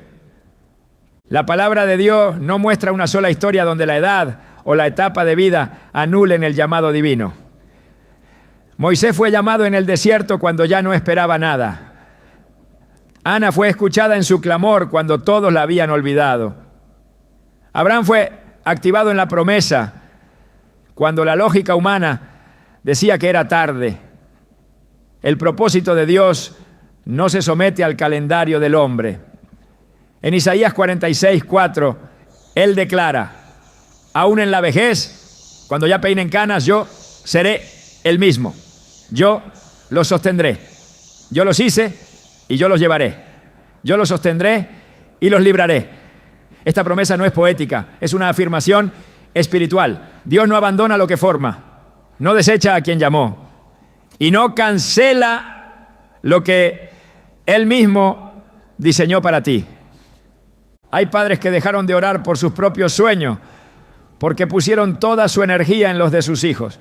La palabra de Dios no muestra una sola historia donde la edad o la etapa de vida anulen el llamado divino. Moisés fue llamado en el desierto cuando ya no esperaba nada. Ana fue escuchada en su clamor cuando todos la habían olvidado. Abraham fue activado en la promesa cuando la lógica humana decía que era tarde. El propósito de Dios no se somete al calendario del hombre. En Isaías 46, 4, Él declara: aún en la vejez, cuando ya peinen canas, yo seré el mismo. Yo los sostendré. Yo los hice y yo los llevaré. Yo los sostendré y los libraré. Esta promesa no es poética, es una afirmación espiritual. Dios no abandona lo que forma, no desecha a quien llamó y no cancela lo que Él mismo diseñó para ti. Hay padres que dejaron de orar por sus propios sueños porque pusieron toda su energía en los de sus hijos.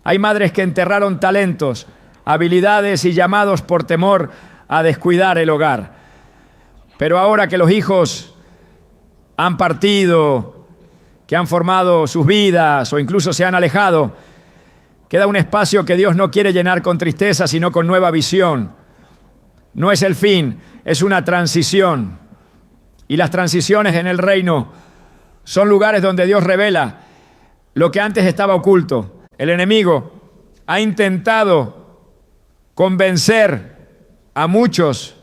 Hay madres que enterraron talentos, habilidades y llamados por temor a descuidar el hogar. Pero ahora que los hijos han partido, que han formado sus vidas o incluso se han alejado, queda un espacio que Dios no quiere llenar con tristeza, sino con nueva visión. No es el fin, es una transición. Y las transiciones en el reino son lugares donde Dios revela lo que antes estaba oculto. El enemigo ha intentado convencer a muchos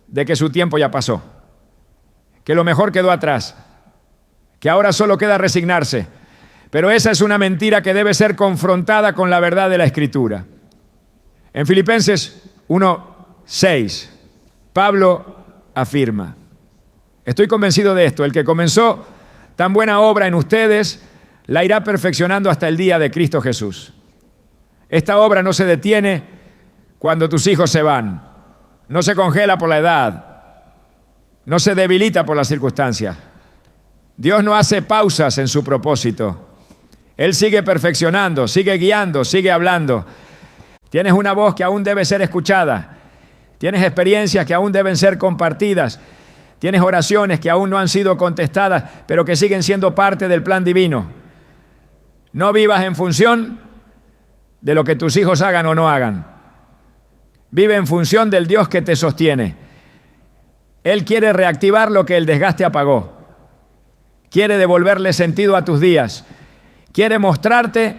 de que su tiempo ya pasó, que lo mejor quedó atrás, que ahora solo queda resignarse. Pero esa es una mentira que debe ser confrontada con la verdad de la Escritura. En Filipenses 1:6, Pablo afirma: estoy convencido de esto, el que comenzó tan buena obra en ustedes, la irá perfeccionando hasta el día de Cristo Jesús. Esta obra no se detiene cuando tus hijos se van. no se congela por la edad, no se debilita por las circunstancias. Dios no hace pausas en su propósito. Él sigue perfeccionando, sigue guiando, sigue hablando. Tienes una voz que aún debe ser escuchada. Tienes experiencias que aún deben ser compartidas. Tienes oraciones que aún no han sido contestadas, pero que siguen siendo parte del plan divino. No vivas en función de lo que tus hijos hagan o no hagan. Vive en función del Dios que te sostiene. Él quiere reactivar lo que el desgaste apagó. Quiere devolverle sentido a tus días. Quiere mostrarte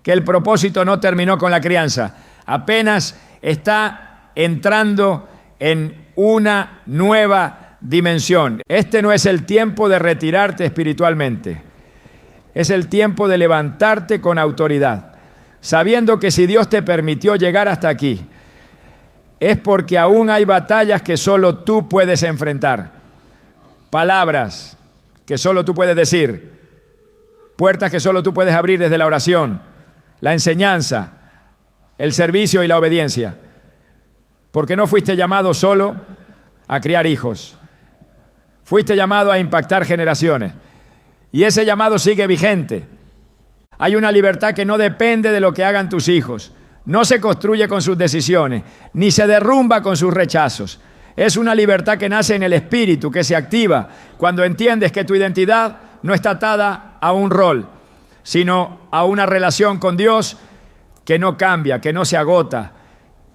que el propósito no terminó con la crianza. Apenas está entrando en una nueva dimensión. Este no es el tiempo de retirarte espiritualmente. Es el tiempo de levantarte con autoridad, sabiendo que si Dios te permitió llegar hasta aquí, es porque aún hay batallas que solo tú puedes enfrentar. Palabras que solo tú puedes decir. Puertas que solo tú puedes abrir desde la oración, la enseñanza, el servicio y la obediencia. Porque no fuiste llamado solo a criar hijos. Fuiste llamado a impactar generaciones. Y ese llamado sigue vigente. Hay una libertad que no depende de lo que hagan tus hijos. No se construye con sus decisiones, ni se derrumba con sus rechazos. Es una libertad que nace en el espíritu, que se activa cuando entiendes que tu identidad no está atada a un rol, sino a una relación con Dios que no cambia, que no se agota,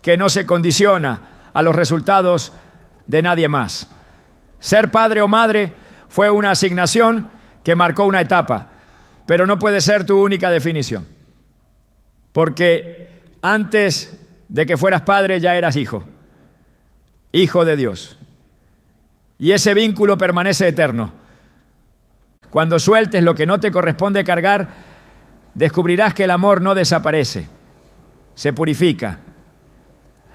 que no se condiciona a los resultados de nadie más. Ser padre o madre fue una asignación que marcó una etapa, pero no puede ser tu única definición. Porque antes de que fueras padre ya eras hijo de Dios. Y ese vínculo permanece eterno. Cuando sueltes lo que no te corresponde cargar, descubrirás que el amor no desaparece, se purifica.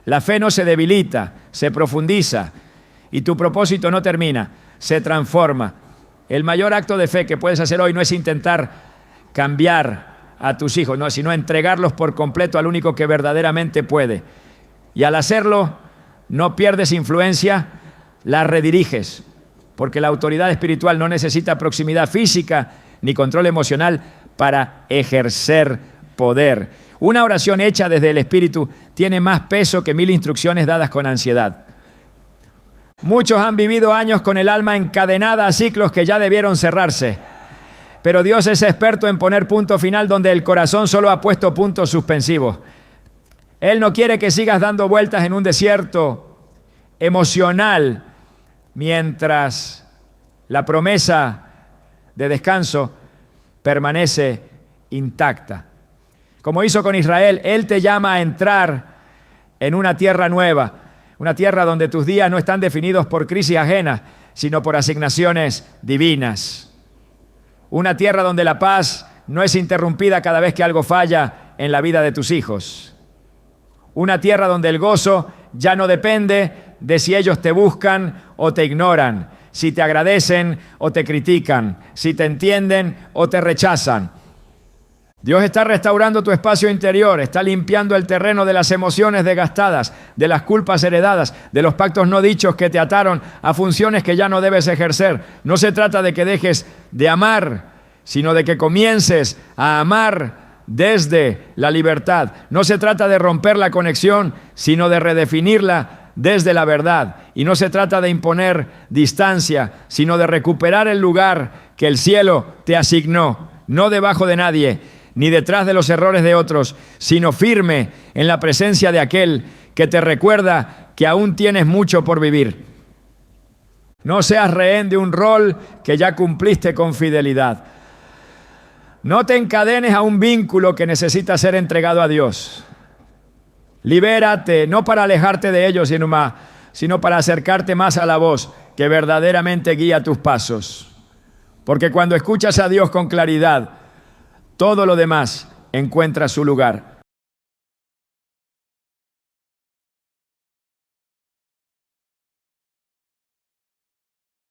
La fe no se debilita, se profundiza y tu propósito no termina, se transforma. El mayor acto de fe que puedes hacer hoy no es intentar cambiar a tus hijos, no, sino entregarlos por completo al único que verdaderamente puede. Y al hacerlo, no pierdes influencia, la rediriges, porque la autoridad espiritual no necesita proximidad física ni control emocional para ejercer poder. Una oración hecha desde el Espíritu tiene más peso que 1000 instrucciones dadas con ansiedad. Muchos han vivido años con el alma encadenada a ciclos que ya debieron cerrarse. Pero Dios es experto en poner punto final donde el corazón solo ha puesto puntos suspensivos. Él no quiere que sigas dando vueltas en un desierto emocional mientras la promesa de descanso permanece intacta. Como hizo con Israel, Él te llama a entrar en una tierra nueva, una tierra donde tus días no están definidos por crisis ajenas, sino por asignaciones divinas. Una tierra donde la paz no es interrumpida cada vez que algo falla en la vida de tus hijos. Una tierra donde el gozo ya no depende de si ellos te buscan o te ignoran, si te agradecen o te critican, si te entienden o te rechazan. Dios está restaurando tu espacio interior, está limpiando el terreno de las emociones desgastadas, de las culpas heredadas, de los pactos no dichos que te ataron a funciones que ya no debes ejercer. No se trata de que dejes de amar, sino de que comiences a amar desde la libertad. No se trata de romper la conexión, sino de redefinirla desde la verdad. Y no se trata de imponer distancia, sino de recuperar el lugar que el cielo te asignó, no debajo de nadie, ni detrás de los errores de otros, sino firme en la presencia de aquel que te recuerda que aún tienes mucho por vivir. No seas rehén de un rol que ya cumpliste con fidelidad. No te encadenes a un vínculo que necesita ser entregado a Dios. Libérate, no para alejarte de ellos, sino para acercarte más a la voz que verdaderamente guía tus pasos. Porque cuando escuchas a Dios con claridad, todo lo demás encuentra su lugar.